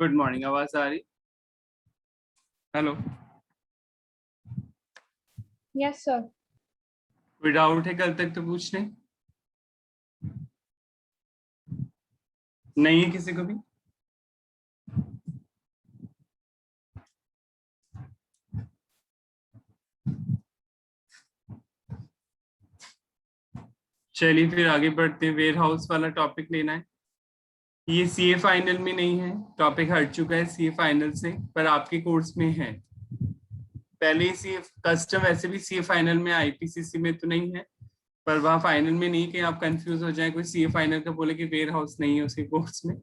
Good morning. आवाज आ रही? Hello. Yes sir. कोई डाउट है कल तक तो पूछने नहीं है किसी को भी? चलिए फिर आगे बढ़ते हैं। वेयर हाउस वाला टॉपिक लेना है। ये सीए फाइनल में नहीं है, टॉपिक हट चुका है सीए फाइनल से, पर आपके कोर्स में है। पहले ही सीए कस्टम वैसे भी सीए फाइनल में, आईपीसीसी में तो नहीं है, पर वहाँ फाइनल में नहीं कि आप कंफ्यूज हो जाए, कोई सीए फाइनल का बोले कि वेयर हाउस नहीं है उसके कोर्स में।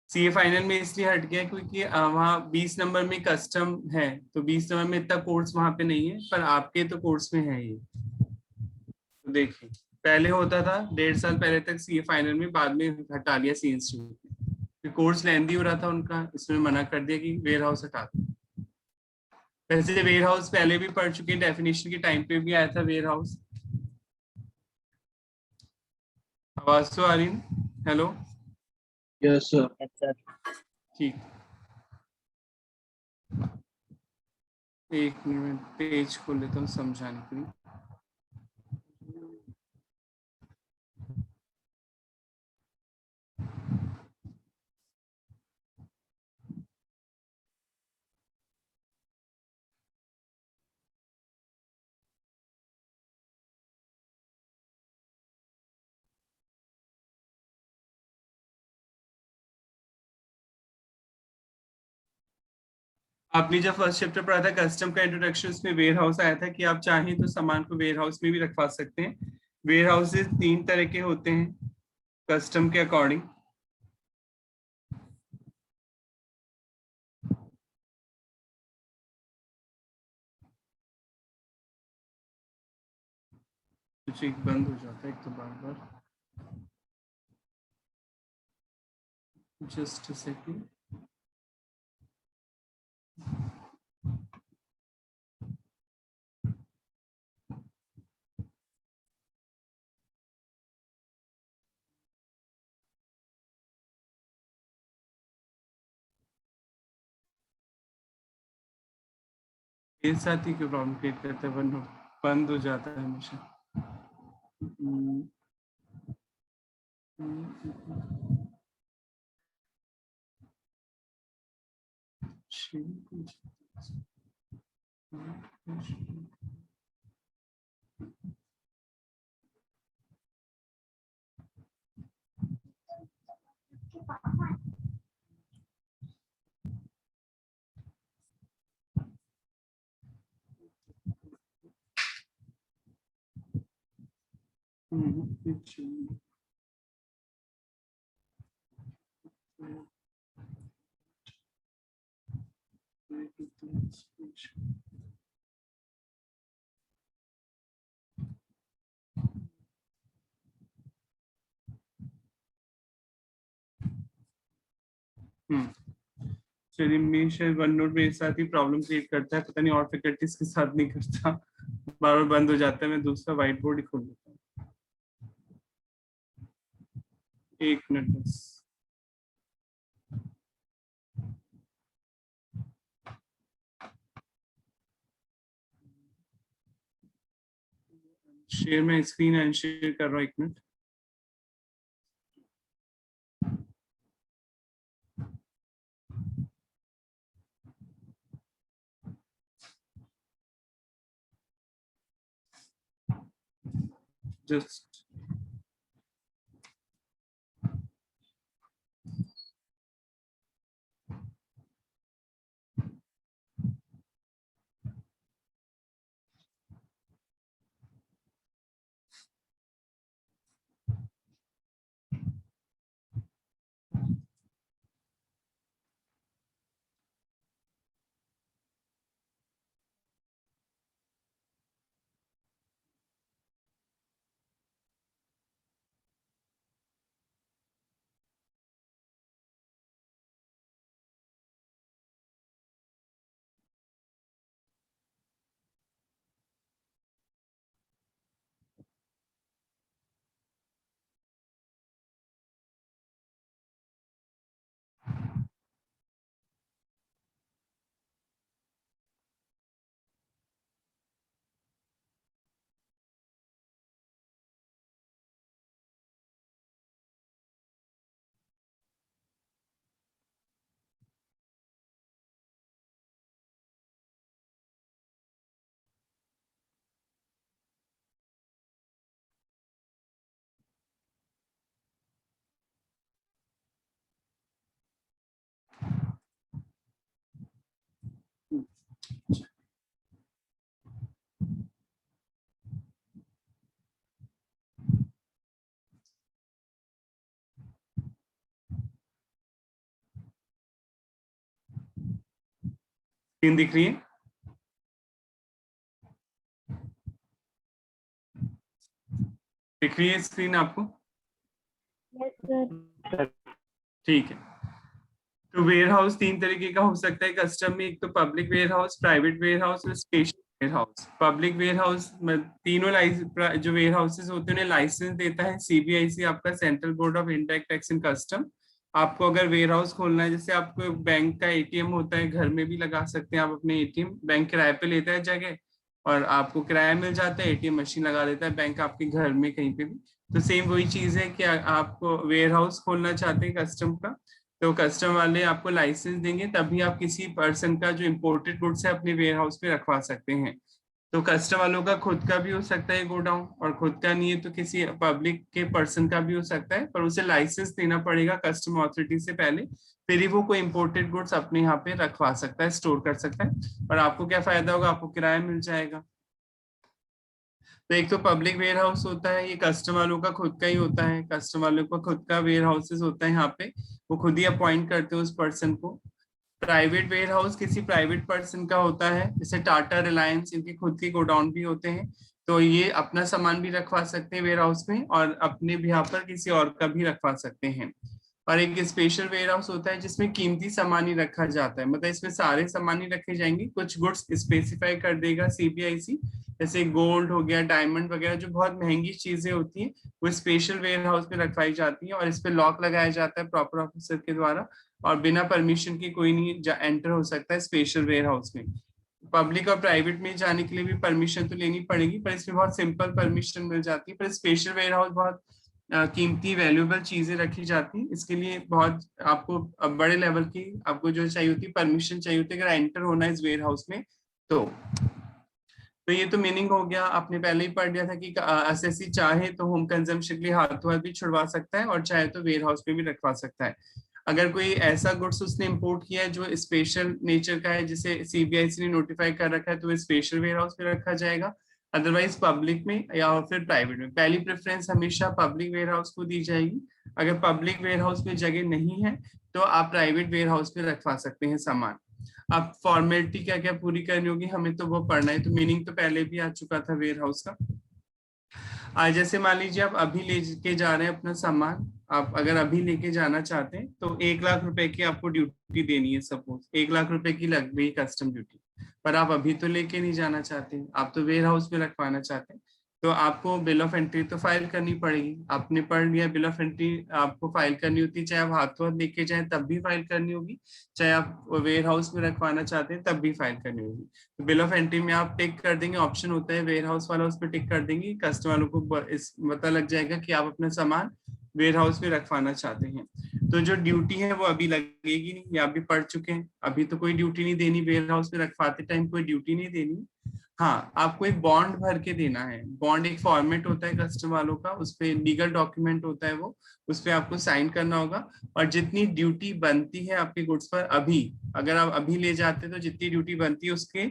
सीए फाइनल में इसलिए हट गया क्योंकि वहाँ 20 नंबर में कस्टम है, तो 20 नंबर में इतना कोर्स वहाँ पे नहीं है, पर आपके तो कोर्स में है ये। तो देखिए, पहले होता था 1.5 साल पहले तक सीए फाइनल में, बाद में हटा लिया सी इंस्टीट्यूट में। कोर्स लेंदी हो रहा था उनका, इसमें मना कर दिया कि वेयर हाउस हटा दो। वैसे वेयर हाउस पहले भी पढ़ चुके हैं, डेफिनेशन के टाइम पे भी आया था वेयर हाउस। आवाज तो आ रही है? हेलो। Yes sir. ठीक, एक मिनट पेज खोल लेता हूँ समझाने के लिए। आपने जब फर्स्ट चैप्टर पढ़ा था कस्टम का इंट्रोडक्शन, उसमें वेयर हाउस आया था कि आप चाहें तो सामान को वेयर हाउस में भी रखवा सकते हैं। वेयर हाउसेज 3 तरह के होते हैं कस्टम के अकॉर्डिंग। कुछ एक बंद हो जाता है एक तो बार बार। Just second. एक साथ ही क्यों प्रॉब्लम क्रिएट करता है? बंद हो जाता है हमेशा। चलिए, मैं शायद वन नोट मेरे साथ ही प्रॉब्लम क्रिएट करता है, पता नहीं और फैकल्टीज के साथ नहीं करता। बार बार बंद हो जाता है। मैं दूसरा व्हाइट बोर्ड ही खोल लेता हूँ। एक मिनट बस। शेयर में स्क्रीन एंड शेयर कर रहा हूँ, एक मिनट। जस्ट स्क्रीन दिख रही है? दिख रही है स्क्रीन आपको? ठीक है। तो वेयर हाउस 3 तरीके का हो सकता है कस्टम में। एक तो public warehouse, private warehouse और special warehouse. Public warehouse में तीनों जो वेयर हाउसेस होते हैं उन्हें लाइसेंस देता है सीबीआईसी, आपका central board of indirect tax and custom. आपको अगर वेयर हाउस खोलना है, जैसे आपको बैंक का एटीएम होता है, घर में भी लगा सकते हैं आप अपने एटीएम। बैंक किराए पे लेता है जगह और आपको किराया मिल जाता है, एटीएम मशीन लगा देता है बैंक आपके घर में कहीं पे भी। तो सेम वही चीज है कि आपको वेयर हाउस खोलना चाहते हैं कस्टम का, तो कस्टम वाले आपको लाइसेंस देंगे, तभी आप किसी पर्सन का जो इम्पोर्टेड गुड्स है अपने वेयर हाउस में रखवा सकते हैं। तो कस्टम वालों का खुद का भी हो सकता है गोडाउन, और खुद का नहीं है तो किसी पब्लिक के पर्सन का भी हो सकता है, पर उसे लाइसेंस देना पड़ेगा कस्टम अथॉरिटी से पहले, फिर ही वो कोई इम्पोर्टेड गुड्स अपने यहाँ पे रखवा सकता है, स्टोर कर सकता है। और आपको क्या फायदा होगा? आपको किराया मिल जाएगा। तो एक तो पब्लिक वेयर हाउस होता है, ये कस्टम वालों का खुद का ही होता है, कस्टम वालों का खुद का वेयर हाउसेस होता है यहाँ पे, वो खुद ही अपॉइंट करते हैं उस पर्सन को। प्राइवेट वेयर हाउस किसी प्राइवेट पर्सन का होता है, जैसे टाटा, रिलायंस, इनके खुद के गोडाउन भी होते हैं, तो ये अपना सामान भी रखवा सकते हैं वेयर हाउस में और अपने भी यहाँ पर किसी और का भी रखवा सकते हैं। और एक स्पेशल वेयर हाउस होता है जिसमें कीमती सामान ही रखा जाता है, मतलब इसमें सारे सामान ही रखे जाएंगे, कुछ गुड्स स्पेसिफाई कर देगा सीबीआईसी, जैसे गोल्ड हो गया, डायमंड वगैरह, जो बहुत महंगी चीजें होती हैं वो स्पेशल वेयर हाउस में रखवाई जाती है और इस पे लॉक लगाया जाता है प्रॉपर ऑफिसर के द्वारा, और बिना परमिशन के कोई नहीं एंटर हो सकता है स्पेशल वेयर हाउस में। पब्लिक और प्राइवेट में जाने के लिए भी परमिशन तो लेनी पड़ेगी, पर इसमें बहुत सिंपल परमिशन मिल जाती है। पर स्पेशल वेयर हाउस बहुत कीमती वैल्यूएबल चीजें रखी जाती हैं, इसके लिए बहुत आपको बड़े लेवल की आपको जो चाहिए होती है परमिशन चाहिए होती है अगर एंटर होना है इस वेयर हाउस में। तो ये तो मीनिंग हो गया, आपने पहले ही पढ़ लिया था कि एसएससी चाहे तो होम कंजम्पशन के लिए हाथों हाथ भी छुड़वा सकता है और चाहे तो वेयर हाउस में भी रखवा सकता है। अगर कोई ऐसा गुड्स उसने इंपोर्ट किया है जो स्पेशल नेचर का है, जिसे सीबीआईसी ने नोटिफाई कर रखा है, तो वो स्पेशल वेयर हाउस में रखा जाएगा, अदरवाइज पब्लिक में या फिर प्राइवेट में। पहली प्रेफरेंस हमेशा पब्लिक वेयर हाउस को दी जाएगी। अगर पब्लिक वेयर हाउस में जगह नहीं है तो आप प्राइवेट वेयर हाउस में रखवा सकते हैं सामान। अब फॉर्मेलिटी क्या क्या पूरी करनी होगी हमें, तो वो पढ़ना है, तो मीनिंग तो पहले भी आ चुका था वेयर हाउस का। आज जैसे मान लीजिए आप अभी लेके जा रहे हैं अपना सामान, आप अगर अभी लेके जाना चाहते हैं तो 1 लाख रुपए की आपको ड्यूटी देनी है, सपोज 1 लाख रुपए की लग गई कस्टम ड्यूटी, पर आप अभी तो लेके नहीं जाना चाहते, आप तो वेयर हाउस में रखवाना चाहते हैं, तो आपको बिल ऑफ एंट्री तो फाइल करनी पड़ेगी। आपने पढ़ लिया बिल ऑफ एंट्री आपको फाइल करनी होती है, चाहे आप हाथों हाथ लेके जाएं तब भी फाइल करनी होगी, चाहे आप वेयर हाउस में रखवाना चाहते हैं तब भी फाइल करनी होगी। तो बिल ऑफ एंट्री में आप टिक कर देंगे, ऑप्शन होता है वेयर हाउस वाला, उस पर टिक कर देंगे, कस्टमर वालों को इस पता लग जाएगा कि आप अपना सामान वेयर हाउस में रखवाना चाहते हैं। तो जो ड्यूटी है वो अभी लगेगी नहीं, ये आप भी पढ़ चुके हैं, अभी तो कोई ड्यूटी नहीं देनी, वेयर हाउस में रखवाते टाइम कोई ड्यूटी नहीं देनी। हाँ, आपको एक बॉन्ड भर के देना है। बॉन्ड एक फॉर्मेट होता है कस्टम वालों का, उसपे लीगल डॉक्यूमेंट होता है वो, उस पर आपको साइन करना होगा। और जितनी ड्यूटी बनती है आपके गुड्स पर अभी, अगर आप अभी ले जाते हैं तो जितनी ड्यूटी बनती है उसके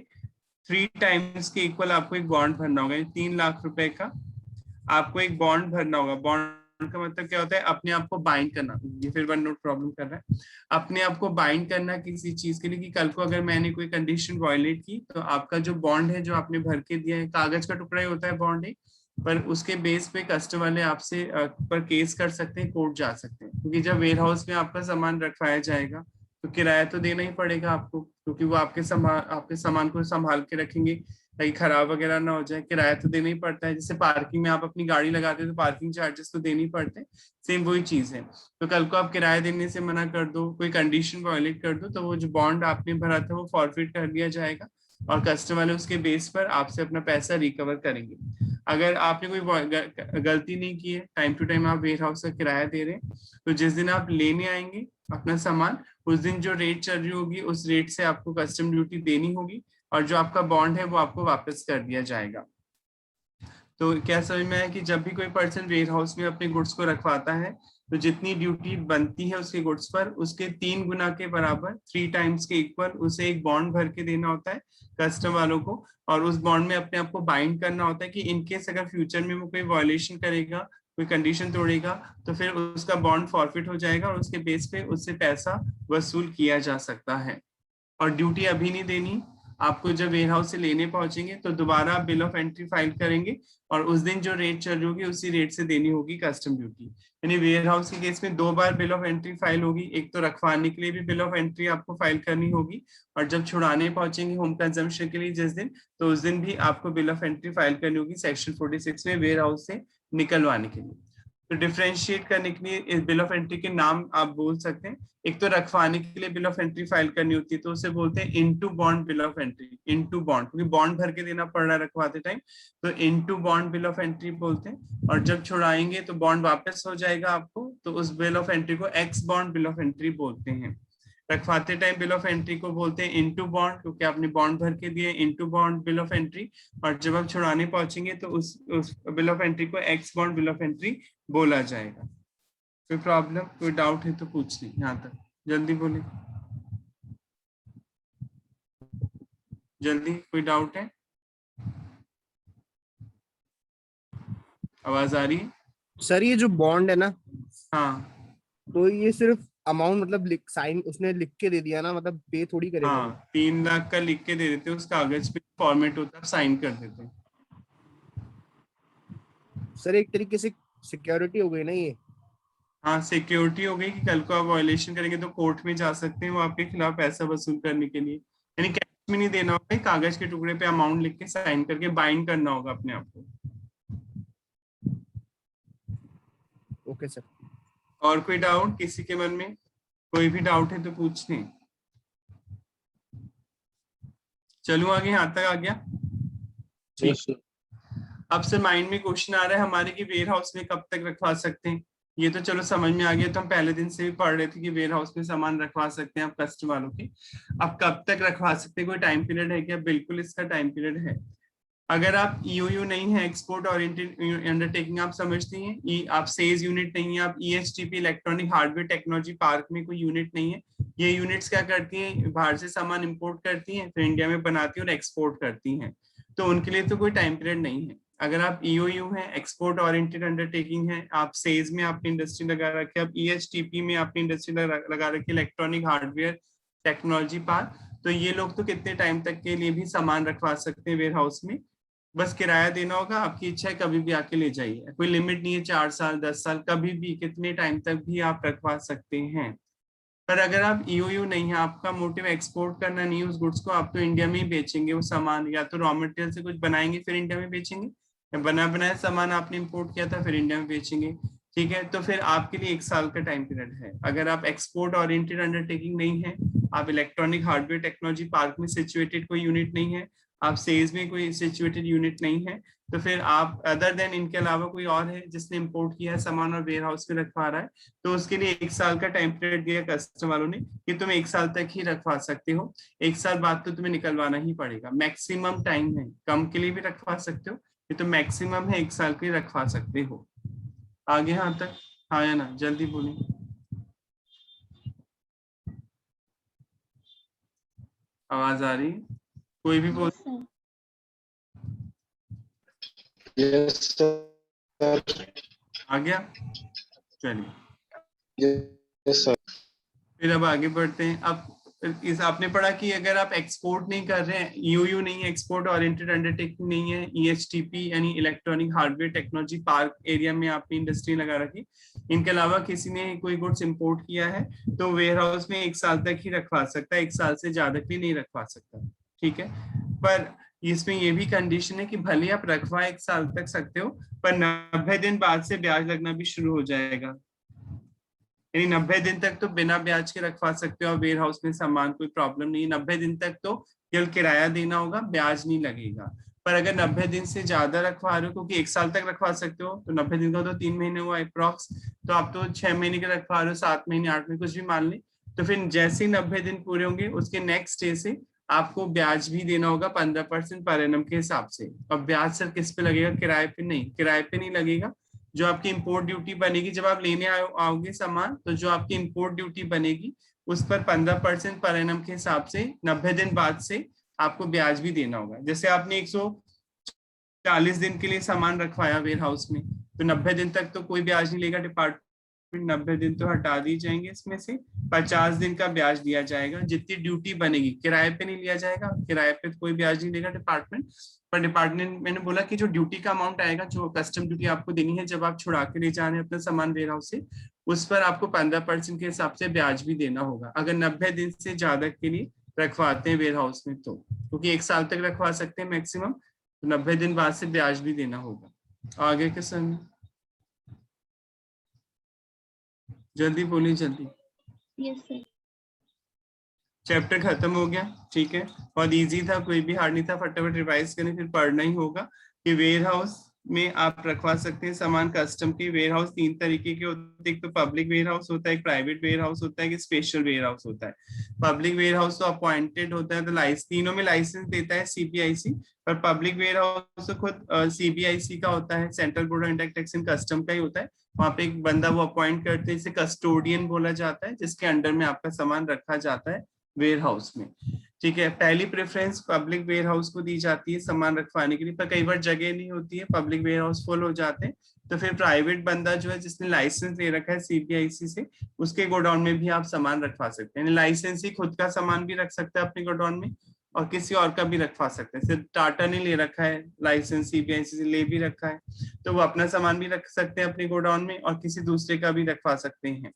3 टाइम्स के इक्वल आपको एक बॉन्ड भरना होगा। 3 लाख रुपए का आपको एक बॉन्ड भरना होगा। बॉन्ड का मतलब क्या होता है? अपने आप को बाइंड करना। ये फिर वन नोट प्रॉब्लम कर रहा है। अपने आप को बाइंड करना किसी चीज के लिए कि कल को अगर मैंने कोई कंडीशन वायलेट की तो आपका जो बॉन्ड है जो आपने भर के दिया है, कागज का टुकड़ा ही होता है बॉन्ड एक, पर उसके बेस पे कस्टमर वाले आपसे पर केस कर सकते हैं, कोर्ट जा सकते हैं, क्योंकि जब वेयर हाउस में आपका सामान रखवाया जाएगा तो किराया तो देना ही पड़ेगा आपको, क्योंकि वो आपके सामान को संभाल के रखेंगे ताकि खराब वगैरह ना हो जाए। किराया तो देना ही पड़ता है, जैसे पार्किंग में आप अपनी गाड़ी लगाते हो तो पार्किंग चार्जेस तो देने ही पड़ते हैं, सेम वही चीज है। तो कल को आप किराया देने से मना कर दो, कोई कंडीशन वायलेट कर दो, तो वो जो बॉन्ड आपने भरा था वो फॉरफिट कर दिया जाएगा और कस्टमर वाले उसके बेस पर आपसे अपना पैसा रिकवर करेंगे। अगर आपने कोई गलती नहीं की है, टाइम टू टाइम आप वेयर हाउस का किराया दे रहे हैं, तो जिस दिन आप लेने आएंगे अपना सामान, उस दिन जो रेट चल रही होगी उस रेट से आपको कस्टम ड्यूटी देनी होगी और जो आपका बॉन्ड है वो आपको वापस कर दिया जाएगा। तो क्या समझ में आया कि जब भी कोई पर्सन वेयर हाउस में अपने गुड्स को रखवाता है तो जितनी ड्यूटी बनती है उसके गुड्स पर उसके 3 गुना के बराबर 3 टाइम्स के इक्वल उसे एक बॉन्ड भर के देना होता है कस्टम वालों को, और उस बॉन्ड में अपने आप को बाइंड करना होता है कि इनकेस अगर फ्यूचर में वो कोई वायलेशन करेगा, कोई कंडीशन तोड़ेगा, तो फिर उसका बॉन्ड फॉरफिट हो जाएगा और उसके बेस पे उससे पैसा वसूल किया जा सकता है। और ड्यूटी अभी नहीं देनी, आपको जब वेयर हाउस से लेने पहुंचेंगे तो दोबारा बिल ऑफ एंट्री फाइल करेंगे और उस दिन जो रेट चल रही होगी उसी रेट से देनी होगी कस्टम ड्यूटी। यानी वेयर हाउस के केस में 2 बार बिल ऑफ एंट्री फाइल होगी, एक तो रखवाने के लिए भी बिल ऑफ एंट्री आपको फाइल करनी होगी, और जब छुड़ाने पहुंचेंगे होम कंजम्पशन के लिए जिस दिन, तो उस दिन भी आपको बिल ऑफ एंट्री फाइल करनी होगी सेक्शन 46 में वेयर हाउस से निकलवाने के लिए। तो डिफरेंशिएट करने के लिए इस बिल ऑफ एंट्री के नाम आप बोल सकते हैं। एक तो रखवाने के लिए बिल ऑफ एंट्री फाइल करनी होती है तो उसे बोलते हैं into bond bill of entry, into bond, क्योंकि बॉन्ड भर के देना पड़ रहा है रखवाते टाइम, तो into bond bill of entry बोलते हैं। और जब छुड़ाएंगे तो बॉन्ड वापस हो जाएगा आपको, तो उस बिल ऑफ एंट्री को x bond bill of entry बोलते हैं। रखवाते टाइम बिल ऑफ एंट्री को बोलते हैं इनटू बॉन्ड, क्योंकि आपने बॉन्ड भर के दिए, into bond bill of entry. और जब आप छुड़ाने पहुंचेंगे तो उस बिल ऑफ एंट्री को x bond bill of entry बोला जाएगा। कोई प्रॉब्लम, कोई डाउट है तो पूछ ली, यहाँ तक जल्दी बोले, जल्दी, कोई डाउट है? आवाज आ रही है? सर ये जो बॉन्ड है ना, हाँ तो ये सिर्फ अमाउंट मतलब साइन उसने लिख के दे दिया ना, मतलब पे थोड़ी करेगा वो। हाँ, 3 लाख का लिख के दे देते, उस कागज पे फॉर्मेट होता है, साइन कर देते। सर एक तरीके से सिक्योरिटी हो गई ना ये। हाँ, सिक्योरिटी हो गई कि कल को आप वायलेशन करेंगे तो कोर्ट में जा सकते हैं वो आपके खिलाफ पैसा वसूल करने के लिए। यानी कैश में नहीं देना होगा, कागज के टुकड़े पे अमाउंट लिख के साइन करके बाइंड करना होगा अपने आप को। Okay sir. और कोई डाउट किसी के मन में? कोई भी डाउट है तो पूछ लें। चलूं आगे, यहाँ तक आ गया? ठीक। Yes, sir. अब से माइंड में क्वेश्चन आ रहा है हमारे कि वेयर हाउस में कब तक रखवा सकते हैं। ये तो चलो समझ में आ गया, तो हम पहले दिन से भी पढ़ रहे थे कि वेयर हाउस में सामान रखवा सकते हैं आप कस्टमर वालों के। अब कब तक रखवा सकते हैं, कोई टाइम पीरियड है क्या? बिल्कुल इसका टाइम पीरियड है। अगर आप ईओयू नहीं है, एक्सपोर्ट ओरिएंटेड अंडरटेकिंग आप समझती हैं, आप सेज यूनिट नहीं है, आप ईएचटीपी इलेक्ट्रॉनिक हार्डवेयर टेक्नोलॉजी पार्क में कोई यूनिट नहीं है, ये यूनिट्स क्या करती हैं, बाहर से सामान इंपोर्ट करती हैं, फिर इंडिया में बनाती हैं और एक्सपोर्ट करती हैं, तो उनके लिए तो कोई टाइम पीरियड नहीं है। अगर आप ईओयू है, एक्सपोर्ट ओरिएंटेड अंडरटेकिंग है, आप सेज में आपने इंडस्ट्री लगा रखी है, आप ईएचटीपी में आपने इंडस्ट्री लगा रखी है, इलेक्ट्रॉनिक हार्डवेयर टेक्नोलॉजी पार्क, तो ये लोग तो कितने टाइम तक के लिए भी सामान रखवा सकते हैं वेयर हाउस में। बस किराया देना होगा, आपकी इच्छा है कभी भी आके ले जाइए, कोई लिमिट नहीं है, 4 साल 10 साल कभी भी कितने टाइम तक भी आप रखवा सकते हैं। पर अगर आप ईओयू नहीं है, आपका मोटिव एक्सपोर्ट करना नहीं है उस गुड्स को, आप तो इंडिया में ही बेचेंगे वो सामान, या तो रॉ मटेरियल से कुछ बनाएंगे फिर इंडिया में बेचेंगे, या बना बनाया सामान आपने इंपोर्ट किया था फिर इंडिया में बेचेंगे, ठीक है, तो फिर आपके लिए 1 साल का टाइम पीरियड है। अगर आप एक्सपोर्ट ओरिएंटेड अंडरटेकिंग नहीं है, आप इलेक्ट्रॉनिक हार्डवेयर टेक्नोलॉजी पार्क में सिचुएटेड कोई यूनिट नहीं है, आप सेल्स में कोई सिचुएटेड यूनिट नहीं है, तो फिर आप अदर देन इनके अलावा कोई और है जिसने इंपोर्ट किया है सामान और वेयर हाउस में रखवा रहा है, तो उसके लिए 1 साल का टाइम पीरियड दिया कस्टमर वालों ने कि तुम 1 साल तक ही रखवा सकते हो। 1 साल बाद तो तुम्हें निकलवाना ही पड़ेगा, मैक्सिमम टाइम है, कम के लिए भी रखवा सकते हो, ये तो मैक्सिमम है 1 साल के लिए रखवा सकते हो। आगे यहाँ तक, हाँ या ना, जल्दी बोलिए। आवाज आ रही है? कोई भी बोल। Yes, sir. आ गया? चलिए Yes, sir. फिर अब आगे बढ़ते हैं। अब इस आपने पढ़ा कि अगर आप एक्सपोर्ट नहीं कर रहे हैं, ईओयू नहीं है, एक्सपोर्ट ओरिएंटेड अंडरटेकिंग नहीं है, ईएचटीपी यानी electronic hardware technology park area में आपने इंडस्ट्री लगा रखी, इनके अलावा किसी ने कोई गुड्स इंपोर्ट किया है, तो वेयर हाउस में 1 साल तक ही रखवा सकता है, 1 साल से ज्यादा भी नहीं रखवा सकता, ठीक है। पर इसमें ये भी कंडीशन है कि भले आप रखवा 1 साल तक सकते हो, पर 90 दिन बाद से ब्याज लगना भी शुरू हो जाएगा, यानी 90 दिन तक तो बिना ब्याज के रखवा सकते हो वेयर हाउस में सामान, कोई प्रॉब्लम नहीं। 90 दिन तक तो केवल किराया देना होगा, ब्याज नहीं लगेगा। पर अगर 90 दिन से ज्यादा रखवा रहे हो, क्योंकि 1 साल तक रखवा सकते हो, तो 90 दिन का तो 3 महीने हुआ अप्रॉक्स, तो आप तो 6 महीने के रखवा रहे हो, 7 महीने 8 महीने कुछ भी मान लें, तो फिर जैसे ही 90 दिन पूरे होंगे उसके नेक्स्ट डे से आपको ब्याज भी देना होगा 15% पर एनम के हिसाब से। अब ब्याज सर किस पे लगेगा? किराए पे नहीं, किराए पे नहीं लगेगा, जो आपकी इंपोर्ट ड्यूटी बनेगी जब आप लेने आओगे सामान, तो जो आपकी इंपोर्ट ड्यूटी बनेगी उस पर 15% पर एनम के हिसाब से 90 दिन बाद से आपको ब्याज भी देना होगा। जैसे आपने 140 दिन के लिए सामान रखवाया वेयर हाउस में, तो 90 दिन तक तो कोई ब्याज नहीं लेगा डिपार्टमेंट, 90 दिन तो हटा दिए जाएंगे, इसमें से 50 दिन का ब्याज दिया जाएगा। जितनी ड्यूटी बनेगी, किराए पे नहीं लिया जाएगा, किराए पे कोई ब्याज नहीं देगा डिपार्टमेंट, पर डिपार्टमेंट मैंने बोला कि जो ड्यूटी का अमाउंट आएगा, जो कस्टम ड्यूटी आपको देनी है जब आप छुड़ा के ले जा रहे हैं अपना सामान वेयर हाउस से, उस पर आपको 15% के हिसाब से ब्याज भी देना होगा अगर 90 दिन से ज्यादा के लिए रखवाते हैं वेयर हाउस में, तो क्योंकि 1 साल तक रखवा सकते हैं मैक्सिमम, तो 90 दिन बाद से ब्याज भी देना होगा। आगे के समय जल्दी बोलिए जल्दी। Yes sir. चैप्टर खत्म हो गया, ठीक है, बहुत इजी था, कोई भी हार्ड नहीं था, फटाफट रिवाइज करें, फिर पढ़ना ही होगा कि वेयर हाउस में आप रखवा सकते हैं सामान कस्टम के। वेयर हाउस 3 तरीके के होते हैं, एक तो पब्लिक वेयर हाउस होता है, एक प्राइवेट वेयर हाउस होता है, एक स्पेशल वेयर हाउस होता है। पब्लिक वेयर हाउस तो अपॉइंटेड होता है, तो तीनों में लाइसेंस देता है सीबीआईसी, पर पब्लिक वेयर हाउस तो खुद सीबीआईसी का होता है, central board of indirect tax and custom का ही होता है। वहां पे एक बंदा वो अपॉइंट करते हैं, इसे कस्टोडियन बोला जाता है, जिसके अंडर में आपका सामान रखा जाता है वेयर हाउस में, ठीक है। पहली प्रेफरेंस पब्लिक वेयर हाउस को दी जाती है सामान रखवाने के लिए, पर कई बार जगह नहीं होती है, पब्लिक वेयर हाउस फुल हो जाते हैं, तो फिर प्राइवेट बंदा जो है जिसने लाइसेंस ले रखा है सीबीआईसी से, उसके गोडाउन में भी आप सामान रखवा सकते हैं। लाइसेंस ही खुद का सामान भी रख सकता है अपने गोडाउन में और किसी और का भी रखवा सकते हैं। सिर्फ टाटा ने ले रखा है लाइसेंस, सीबीआईसी से ले भी रखा है, तो वो अपना सामान भी रख सकते हैं अपने गोडाउन में और किसी दूसरे का भी रखवा सकते हैं।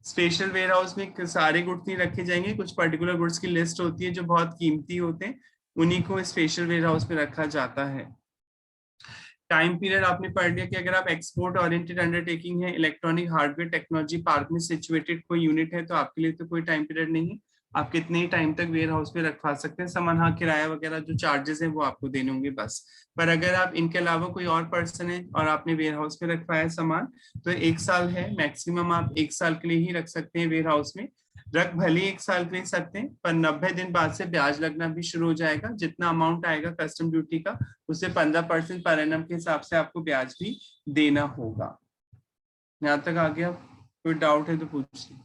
स्पेशल वेयर हाउस में सारे गुड्स नहीं रखे जाएंगे, कुछ पर्टिकुलर गुड्स की लिस्ट होती है जो बहुत कीमती होते हैं, उन्हीं को स्पेशल वेयर हाउस में रखा जाता है। टाइम पीरियड आपने पढ़ लिया कि अगर आप एक्सपोर्ट ओरिएंटेड अंडरटेकिंग है, इलेक्ट्रॉनिक हार्डवेयर टेक्नोलॉजी पार्क में सिचुएटेड कोई यूनिट है, तो आपके लिए तो कोई टाइम पीरियड नहीं है, आप कितने ही टाइम तक वेयर हाउस में रखवा सकते हैं सामान। हाँ, किराया वगैरह जो चार्जेस है वो आपको देने होंगे बस। पर अगर आप इनके अलावा कोई और पर्सन है और आपने वेयर हाउस में रखवाया सामान, तो 1 साल है मैक्सिमम, आप 1 साल के लिए ही रख सकते हैं वेयर हाउस में। रख भले 1 साल के लिए सकते हैं, पर 90 दिन बाद से ब्याज लगना भी शुरू हो जाएगा। जितना अमाउंट आएगा कस्टम ड्यूटी का, उससे 15% पर एनम के हिसाब से आपको ब्याज भी देना होगा। यहाँ तक आ गया? कोई डाउट है तो पूछिए।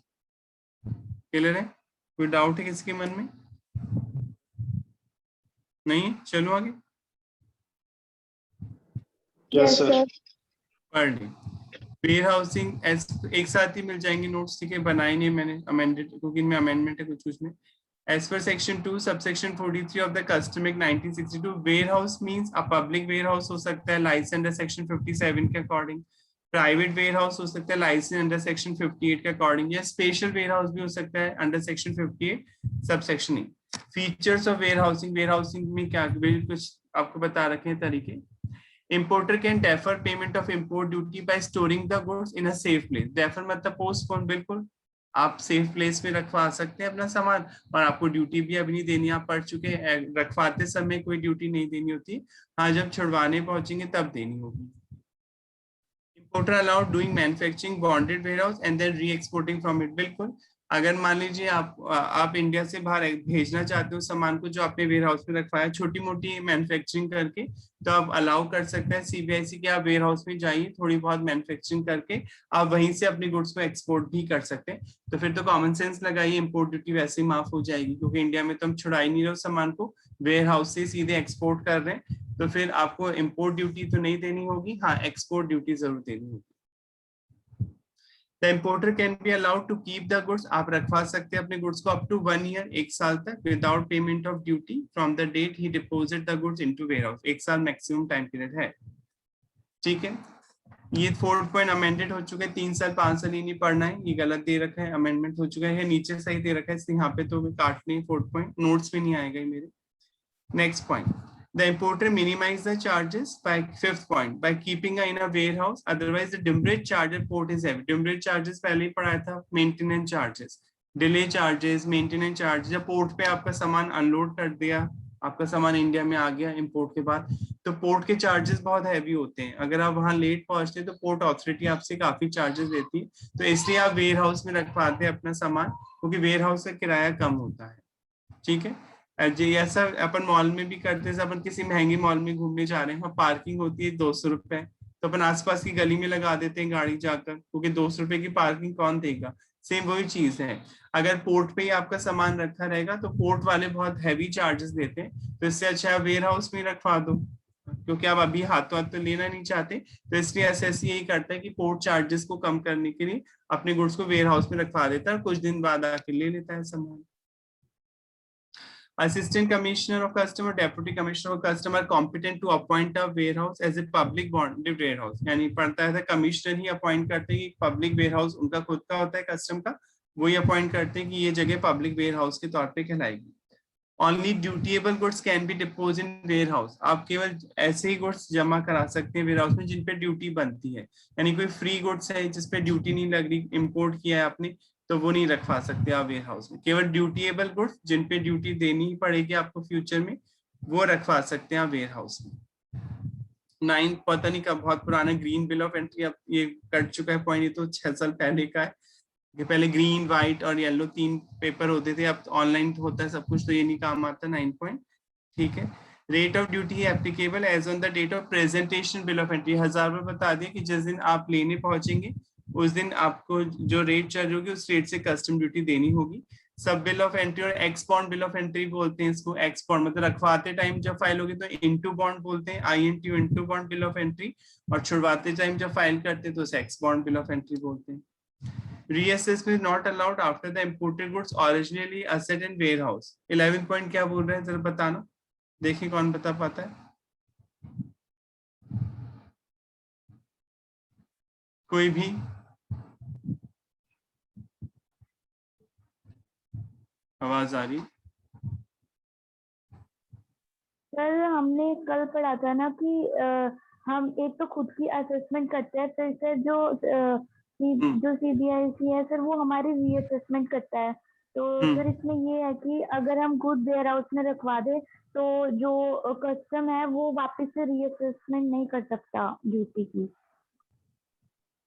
क्लियर है? कोई डाउट है किसके मन में? नहीं? चलो आगे। Yes sir. पढ़ ली। वेयर हाउसिंग एक साथ ही मिल जाएंगे नोट्स, ठीक है, बनाए नहीं मैंने, अमेंडेड, क्योंकि इनमें अमेंडमेंट है कुछ में। As per section 2 subsection 43 of the Custom Act 1962, warehouse means a public warehouse हो सकता है लाइसेंस अंडर सेक्शन 57 के अकॉर्डिंग, प्राइवेट वेयरहाउस हो सकता है लाइसेंस अंडर सेक्शन 58 के अकॉर्डिंग, या स्पेशल वेयरहाउस भी हो सकता है under section 58 subsection E. Features of warehousing में क्या कुछ आपको बता रखे हैं तरीके। Importer can defer payment of import duty by storing the goods in a safe place. Defer मतलब पोस्टपोन, बिल्कुल आप सेफ प्लेस में रखवा सकते हैं अपना सामान, और आपको ड्यूटी भी अभी नहीं देनी, आप पढ़ चुके हैं, रखवाते समय कोई ड्यूटी नहीं देनी होती, हाँ जब छुड़वाने पहुंचेंगे तब देनी होगी। Importer allowed doing manufacturing bonded warehouse and then re-exporting from it. बिल्कुल, अगर मान लीजिए आप इंडिया से बाहर भेजना चाहते हो सामान को जो आपने वेयर हाउस में रखवाया, छोटी मोटी मैन्युफैक्चरिंग करके, तो आप अलाउ कर सकते हैं सीबीआईसी के, आप वेयर हाउस में जाइए, थोड़ी बहुत मैन्युफैक्चरिंग करके आप वहीं से अपनी गुड्स को एक्सपोर्ट भी कर सकते हैं। तो फिर तो कॉमन सेंस लगाइए, इंपोर्ट ड्यूटी वैसे ही माफ हो जाएगी, क्योंकि इंडिया में तो हम छुड़ा ही नहीं रहे सामान को, वेयर हाउस से सीधे एक्सपोर्ट कर रहे हैं, तो फिर आपको इंपोर्ट ड्यूटी तो नहीं देनी होगी, हाँ एक्सपोर्ट ड्यूटी जरूर देनी होगी। The importer can be allowed to keep the goods, आप रखवा सकते हैं अपने गुड्स को up to 1 year, 1 साल तक, without payment of duty from the date he deposited the goods into warehouse. 1 साल मैक्सिमम टाइम पीरियड है, ठीक है। ये 4th पॉइंट अमेंडेड हो चुका है, 3 साल 5 साल ही नहीं पढ़ना है, ये गलत दे रखा है, अमेंडमेंट हो चुका है, नीचे सही दे रखा है, इसलिए यहाँ पे तो काटने 4th पॉइंट, नोट्स में नहीं आएगा मेरे। Next point, the importer minimize the charges by 5th point by keeping in a warehouse, otherwise the demurrage charge at port is heavy. demurrage charges पहले ही पढ़ाया था, maintenance charges, delay charges, maintenance charge. जब port पे आपका सामान unload कर दिया, आपका सामान इंडिया में आ गया इंपोर्ट के बाद, तो पोर्ट के चार्जेस बहुत हैवी होते हैं, अगर आप वहां लेट पहुंचते हैं तो पोर्ट अथॉरिटी आपसे काफी चार्जेस लेती है, तो इसलिए आप वेयर हाउस में रखवाते हैं अपना सामान, क्योंकि वेयर हाउस का किराया कम होता है, ठीक है। ऐसा अपन मॉल में भी करते हैं, अपन किसी महंगी मॉल में घूमने जा रहे हैं, पार्किंग होती है 200 रुपए, तो अपन आसपास की गली में लगा देते हैं गाड़ी जाकर, क्योंकि 200 रुपए की पार्किंग कौन देगा। सेम वही चीज है, अगर पोर्ट पे ही आपका सामान रखा रहेगा तो पोर्ट वाले बहुत हैवी चार्जेस देते हैं, तो इससे अच्छा वेयर हाउस में रखवा दो, क्योंकि आप अभी हाथों हाथ तो लेना नहीं चाहते। तो इसलिए एसएससी यही करता है कि पोर्ट चार्जेस को कम करने के लिए अपने गुड्स को वेयर हाउस में रखवा देता है और कुछ दिन बाद आके ले लेता है सामान। Assistant Commissioner of Custom और Deputy Commissioner of Custom are competent to appoint a warehouse as a public bonded warehouse, यानी पड़ता है कमिश्नर ही अपॉइंट करते हैं कि पब्लिक वेयरहाउस उनका खुद का होता है कस्टम का, वही अपॉइंट करते हैं कि ये जगह पब्लिक वेयरहाउस के तौर पे कहलाएगी। Only dutiable goods can be deposited in warehouse, आप केवल ऐसे ही गुड्स जमा करा सकते हैं वेयरहाउस में जिन पे ड्यूटी बनती है, यानी कोई फ्री गुड्स है जिसपे ड्यूटी नहीं लग रही, इंपोर्ट किया है आपने, तो वो नहीं रखवा सकते आप वेयर हाउस में। केवल ड्यूटीएबल गुड्स जिन पे ड्यूटी देनी ही पड़ेगी आपको फ्यूचर में, वो रखवा सकते हैं आप वेयर हाउस में। 9 पता नहीं कब, बहुत पुराना ग्रीन बिल ऑफ एंट्री, अब ये कट चुका है पॉइंट, ये तो 6 साल पहले का है। पहले ग्रीन, व्हाइट और येलो 3 पेपर होते थे, अब ऑनलाइन होता है सब कुछ, तो ये नहीं काम आता 9 पॉइंट। ठीक है, rate of duty applicable as on the date of presentation bill of entry, 1000 रुपये बता दिए कि जिस दिन आप लेने पहुंचेंगे उस दिन आपको जो रेट चार्ज होगी उस रेट से कस्टम ड्यूटी देनी होगी। सब बिल ऑफ एंट्री और x bond bill of entry बोलते हैं इसको। एक्स बॉन्ड मतलब रखवाते टाइम जब फाइल होगी तो इनटू बॉन्ड बोलते हैं, INTU into bond bill of entry, और छुड़वाते टाइम जब फाइल करते हैं तो उसे x bond bill of entry बोलते हैं। Reassessment not allowed after the imported goods originally asset in warehouse। 11 point क्या बोल रहे हैं जरा बताना, देखिए कौन बता पाता है। कोई भी? आवाज आ रही? सर हमने कल पढ़ा था ना कि हम एक तो खुद की असेसमेंट करते हैं, फिर से जो CBIC है सर वो हमारी रीअसेसमेंट करता है। तो सर इसमें ये है कि अगर हम गुड वेयर हाउस में रखवा दे तो जो कस्टम है वो वापस से रीअसेसमेंट नहीं कर सकता ड्यूटी की।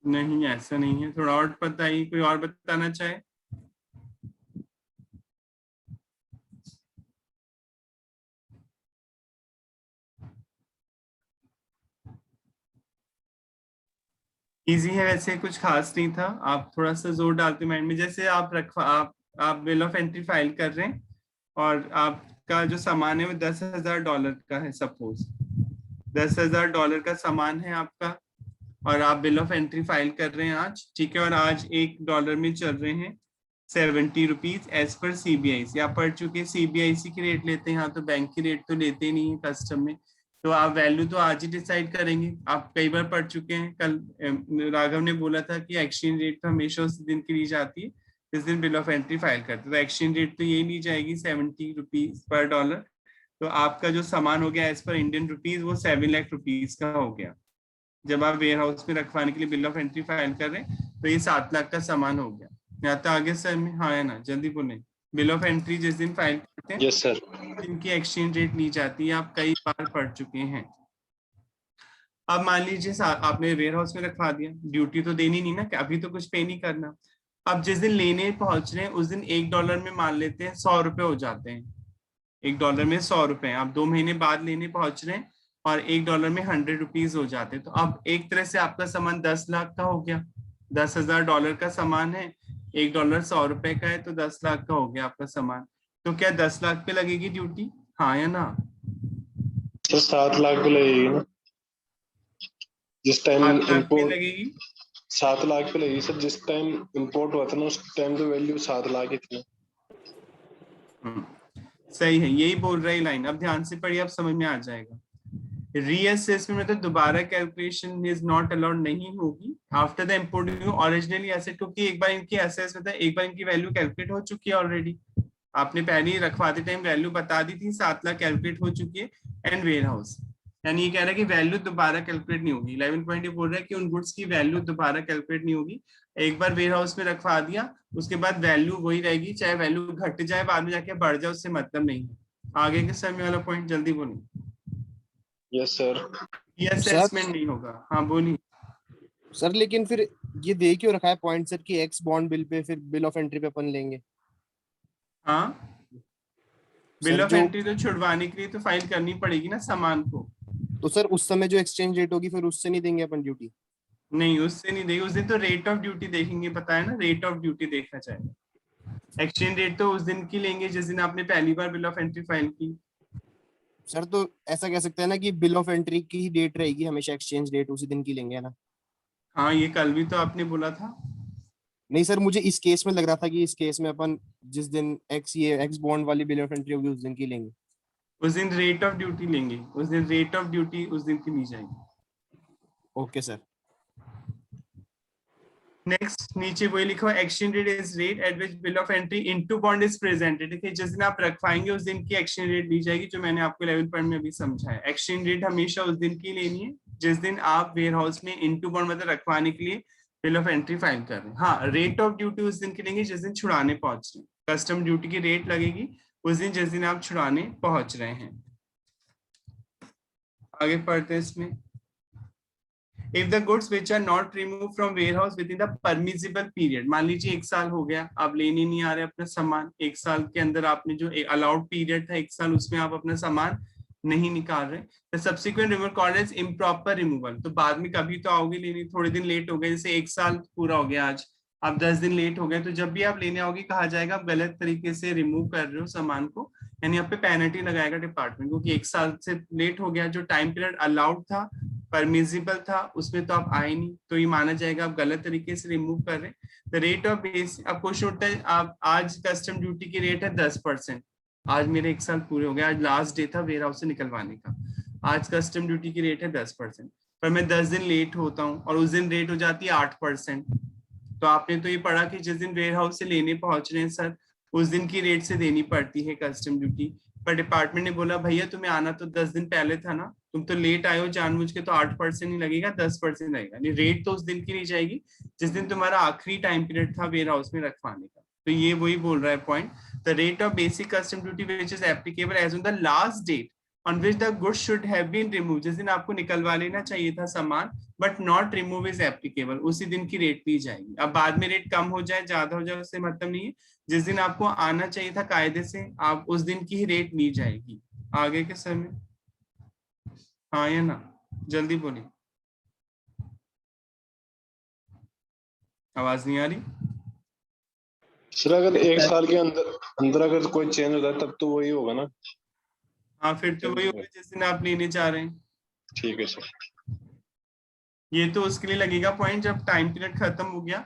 नहीं ऐसा नहीं है, थोड़ा और बताइए, कोई और बताना चाहे? इजी है वैसे, कुछ खास नहीं था, आप थोड़ा सा जोर डालते माइंड में। जैसे आप बिल ऑफ एंट्री फाइल कर रहे हैं और आपका जो सामान है वो $10,000 का है, सपोज $10,000 का सामान है आपका, और आप बिल ऑफ एंट्री फाइल कर रहे हैं आज, ठीक है, और आज $1 में चल रहे हैं 70 रुपीज एज पर CBIC। आप पढ़ चुके हैं CBIC की रेट लेते हैं, यहाँ तो बैंक की रेट तो लेते ही नहीं है कस्टम में, तो आप वैल्यू तो आज ही डिसाइड करेंगे। आप कई बार पढ़ चुके हैं, कल राघव ने बोला था कि एक्सचेंज रेट तो हमेशा उस दिन की ली जाती है जिस दिन बिल ऑफ एंट्री फाइल करते, तो एक्सचेंज रेट तो यही ली जाएगी 70 रुपीज पर डॉलर। तो आपका जो सामान हो गया एज पर इंडियन रुपीज वो 7 लाख रुपीज का हो गया। जब आप वेयर हाउस में रखवाने के लिए बिल ऑफ एंट्री फाइल कर रहे हैं तो ये 7 लाख का सामान हो गया। यहाँ तो आगे सर में हाँ है ना, जल्दी बोले। बिल ऑफ एंट्री जिस दिन फाइल करते हैं यस सर, इनकी एक्सचेंज रेट ली जाती है, आप कई बार पढ़ चुके हैं। अब मान लीजिए आपने वेयर हाउस में रखवा दिया, ड्यूटी तो देनी नहीं ना, अभी तो कुछ पे नहीं करना। अब जिस दिन लेने पहुंच रहे हैं उस दिन $1 में मान लेते हैं 100 रुपए हो जाते हैं। $1 में 100 रुपए, आप 2 महीने बाद लेने पहुंच रहे हैं और $1 में 100 रुपीज हो जाते हैं। तो अब एक तरह से आपका सामान 10 लाख का हो गया। $10,000 का सामान है, $1 100 रुपए का है, तो 10 लाख का हो गया आपका सामान। तो क्या 10 लाख पे लगेगी ड्यूटी, हाँ या ना? सर 7 लाख पे लगेगी ना, जिस टाइम 7 लाख पे इम्पोर्ट लगेगी। 7 लाख पे लगेगी सर, जिस टाइम इम्पोर्ट हुआ था ना उस टाइम तो वैल्यू 7 लाख ही थी। सही है, यही बोल रही लाइन, अब ध्यान से पढ़िए, अब समझ में आ जाएगा। रीअसेसमेंट मतलब दोबारा कैलकुलेशन इज नॉट अलाउड नहीं होगी after the import originally asset, क्योंकि एक बार इनकी एसेट्स मतलब एक बार इनकी वैल्यू कैलकुलेट हो चुकी है ऑलरेडी। आपने पहले ही रखवाते टाइम वैल्यू बता दी थी, 7 लाख कैलकुलेट हो चुकी है। एंड वेयर हाउस यानी ये कह रहा है कि वैल्यू दोबारा कैलकुलेट नहीं होगी। 11 पॉइंट ये बोल रहा है कि उन गुड्स की वैल्यू दोबारा कैलकुलेट नहीं होगी। एक बार वेयर हाउस में रखवा दिया उसके बाद वैल्यू वही रहेगी, चाहे वैल्यू घट जाए बाद में जाके बढ़ जाए, उससे मतलब नहीं है। आगे के समय वाला पॉइंट जल्दी बोलिए। यस सर, ये असेसमेंट नहीं होगा, हाँ बोलिए सर। लेकिन फिर ये दे क्यों रखा है पॉइंट सर कि एक्स बॉन्ड बिल पे फिर बिल ऑफ एंट्री पे अपन लेंगे? हाँ बिल ऑफ एंट्री तो छुड़वाने के लिए तो फाइल करनी पड़ेगी ना सामान को। तो सर उस समय जो एक्सचेंज रेट होगी फिर उससे नहीं देंगे अपन ड्यूटी? नहीं, उससे नहीं देगी, उस दिन तो रेट ऑफ ड्यूटी देखेंगे, पता है ना, रेट ऑफ ड्यूटी देखा जाएगा। एक्सचेंज रेट तो उस दिन की लेंगे जिस दिन आपने पहली बार बिल ऑफ एंट्री फाइल की। सर तो ऐसा कह सकते हैं ना कि बिल ऑफ एंट्री की ही डेट रहेगी हमेशा, एक्सचेंज डेट उसी दिन की लेंगे, है ना? हाँ, ये कल भी तो आपने बोला था। नहीं सर, मुझे इस केस में लग रहा था कि इस केस में अपन जिस दिन एक्स बॉन्ड वाली बिल ऑफ एंट्री होगी उस दिन की लेंगे। उस दिन रेट ऑफ ड्यूटी लेंगे, उस दिन रेट ऑफ ड्यूटी उस दिन की ली जाएगी। Okay sir. नेक्स्ट नीचे वही लिखा है, exchange rate is rate at which bill of entry into bond is presented. देखिए जिस दिन आप रखवाएंगे उस दिन की एक्सचेंज रेट ली जाएगी, जो मैंने आपको 11 पॉइंट में अभी समझा है। एक्सचेंज रेट हमेशा उस दिन की लेनी है जिस दिन आप वेयर हाउस में इनटू बॉन्ड मतलब रखवाने के लिए बिल ऑफ एंट्री फाइल कर रहे हैं। हाँ, रेट ऑफ ड्यूटी उस दिन की लेंगे जिस दिन छुड़ाने पहुंच रहे हैं। कस्टम ड्यूटी की रेट लगेगी उस दिन जिस दिन आप छुड़ाने पहुंच रहे हैं। आगे पढ़ते हैं इसमें, if the goods which are not removed from warehouse within the permissible period, मान लीजिए 1 साल हो गया, आप लेने नहीं आ रहे अपना सामान, 1 साल के अंदर आपने जो अलाउड पीरियड था 1 साल, उसमें आप अपना सामान नहीं निकाल रहे, the subsequent removal called as improper removal। तो बाद में कभी तो आओगे लेने, थोड़े दिन लेट हो गए, जैसे 1 साल पूरा हो गया आज, आप 10 दिन लेट हो गए, तो जब भी आप लेने आओगे कहा जाएगा आप गलत तरीके से रिमूव कर रहे हो सामान को, यानी यहाँ पे पेनल्टी लगाएगा डिपार्टमेंट, क्योंकि 1 साल से लेट हो गया, जो टाइम पीरियड अलाउड था, परमिसिबल था, उसमें तो आप आए नहीं, तो ये माना जाएगा आप गलत तरीके से रिमूव कर रहे हैं। द रेट ऑफ बेस, अब क्वेश्चन उठता है, आप आज कस्टम ड्यूटी की रेट है 10%, आज मेरे 1 साल पूरे हो गए, आज लास्ट डे था वेयर हाउस से निकलवाने का, आज कस्टम ड्यूटी की रेट है 10%, पर मैं 10 दिन लेट होता हूँ और उस दिन रेट हो जाती है 8%, तो आपने तो ये पढ़ा कि जिस दिन वेयर हाउस से लेने पहुंच रहे हैं सर, उस दिन की रेट से देनी पड़ती है कस्टम ड्यूटी, पर डिपार्टमेंट ने बोला भैया तुम्हें आना तो 10 दिन पहले था ना, तुम तो लेट आए हो जानबूझ के, तो 8% नहीं लगेगा 10% लगेगा, नहीं रेट तो उस दिन की ली जाएगी जिस दिन तुम्हारा आखिरी टाइम पीरियड था वेयर हाउस में रखवाने का। तो ये वही बोल रहा है point, the rate of basic custom duty which is applicable as on the last date on which the goods should have been removed, जिस दिन आपको निकलवा लेना चाहिए था सामान but not remove is applicable, उसी दिन की रेट ली जाएगी। अब बाद में रेट कम हो जाए ज्यादा हो जाए उससे मतलब नहीं है, जिस दिन आपको आना चाहिए था कायदे से आप उस दिन की ही रेट ली जाएगी। आगे के समय, हाँ या ना, जल्दी बोलिए, आवाज नहीं आ रही सर? अगर 1 साल के अंदर अगर कोई चेंज होता है तब तो वही होगा ना? हाँ, फिर तो वही होगा जिस दिन आप लेने जा रहे हैं। ठीक है सर। ये तो उसके लिए लगेगा पॉइंट जब टाइम पीरियड खत्म हो गया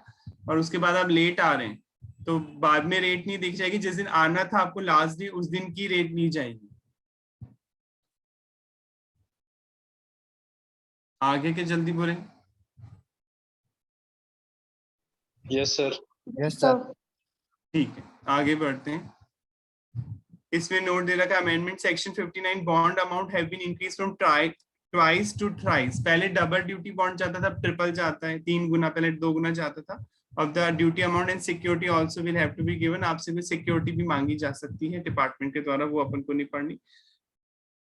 और उसके बाद आप लेट आ रहे हैं, तो बाद में रेट नहीं दिख जाएगी, जिस दिन आना था आपको लास्ट डे उस दिन की रेट ली जाएगी। आगे के जल्दी बोले। Yes sir. Yes sir. ठीक है, आगे बढ़ते हैं। इसमें नोट दे रखा है, amendment section 59, bond amount have been increase from twice to thrice. पहले डबल ड्यूटी बॉन्ड जाता था, ट्रिपल जाता है, 3 गुना, पहले 2 गुना जाता था। अब the duty amount and security also will have to be given, आपसे भी सिक्योरिटी भी मांगी जा सकती है डिपार्टमेंट के द्वारा, वो अपन को नहीं पढ़नी।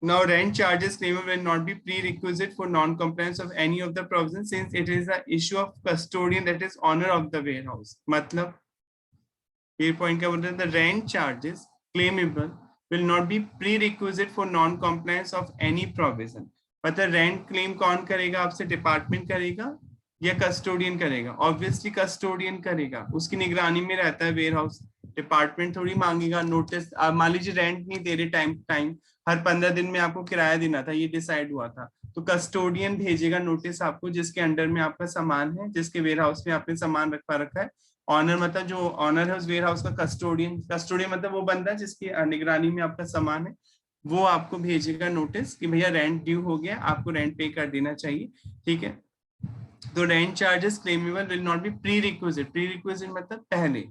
Now rent charges claimable will not be prerequisite for non-compliance of any of the provisions since it is the issue of custodian, that is owner of the warehouse। मतलब ये पॉइंट क्या बोलते हैं, the rent charges claimable will not be prerequisite for non-compliance of any provision। मतलब rent claim कौन करेगा आपसे, department करेगा या कस्टोडियन करेगा? ऑब्वियसली कस्टोडियन करेगा, उसकी निगरानी में रहता है वेयर हाउस, डिपार्टमेंट थोड़ी मांगेगा नोटिस। मान लीजिए रेंट नहीं दे रहे टाइम, हर 15 दिन में आपको किराया देना था, ये डिसाइड हुआ था, तो कस्टोडियन भेजेगा नोटिस आपको जिसके अंडर में आपका सामान है, जिसके वेयर हाउस में आपने सामान रखा है। ऑनर मतलब जो ऑनर है उस वेयर हाउस का, कस्टोडियन मतलब वो बंदा जिसकी निगरानी में आपका सामान है, वो आपको भेजेगा नोटिस कि भैया रेंट ड्यू हो गया, आपको रेंट पे कर देना चाहिए। ठीक है, तो rent charges claimable will not be prerequisite मतलब पहले,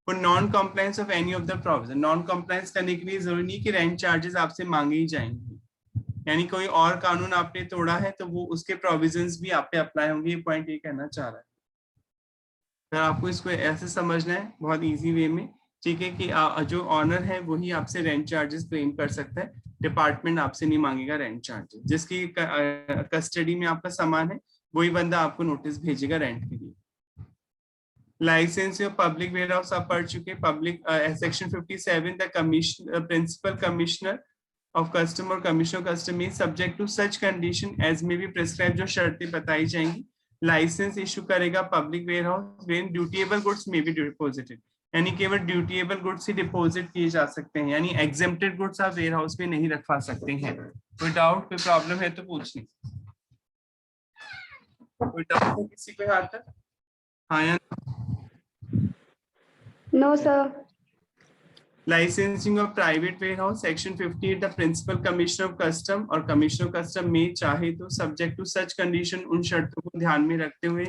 for non compliance of any of the provision. Non compliance करने के लिए जरूरी नहीं कि रेंट चार्जेस आपसे मांगे ही जाएंगे, यानी कोई और कानून आपने तोड़ा है तो वो उसके प्रोविजंस भी आप पे अप्लाई होंगे, ये पॉइंट ये कहना चाह रहा है। तो आपको इसको ऐसे समझना है बहुत इजी वे में, ठीक है, कि जो ऑनर है वही आपसे रेंट चार्जेस क्लेम कर सकता है, डिपार्टमेंट आपसे नहीं मांगेगा रेंट चार्जेस। जिसकी कस्टडी में आपका सामान है वही बंदा आपको नोटिस भेजेगा रेंट के लिए। Licence of public warehouse आप पढ़ चुके, public section 57, the principal commissioner of custom और commission of custom may subject to such condition as may be prescribe, जो शर्तें बताई जाएंगी। लाइसेंस इशू करेगा public warehouse when dutiable goods may be deposited, यानी केवल ड्यूटीएबल गुड्स ही deposit किए जा सकते हैं, यानी एग्जेम्प्टेड गुड्स आप वेयर हाउस में नहीं रखवा सकते हैं। कोई डाउट, कोई प्रॉब्लम है तो पूछ लें। कोई डाउट है किसी को यहाँ तक? हाँ या no sir. Licensing of private warehouse section 58 the principal commissioner of custom और कमिश्नर ऑफ कस्टम में चाहे तो सब्जेक्ट टू सच कंडीशन, उन शर्तों को ध्यान में रखते हुए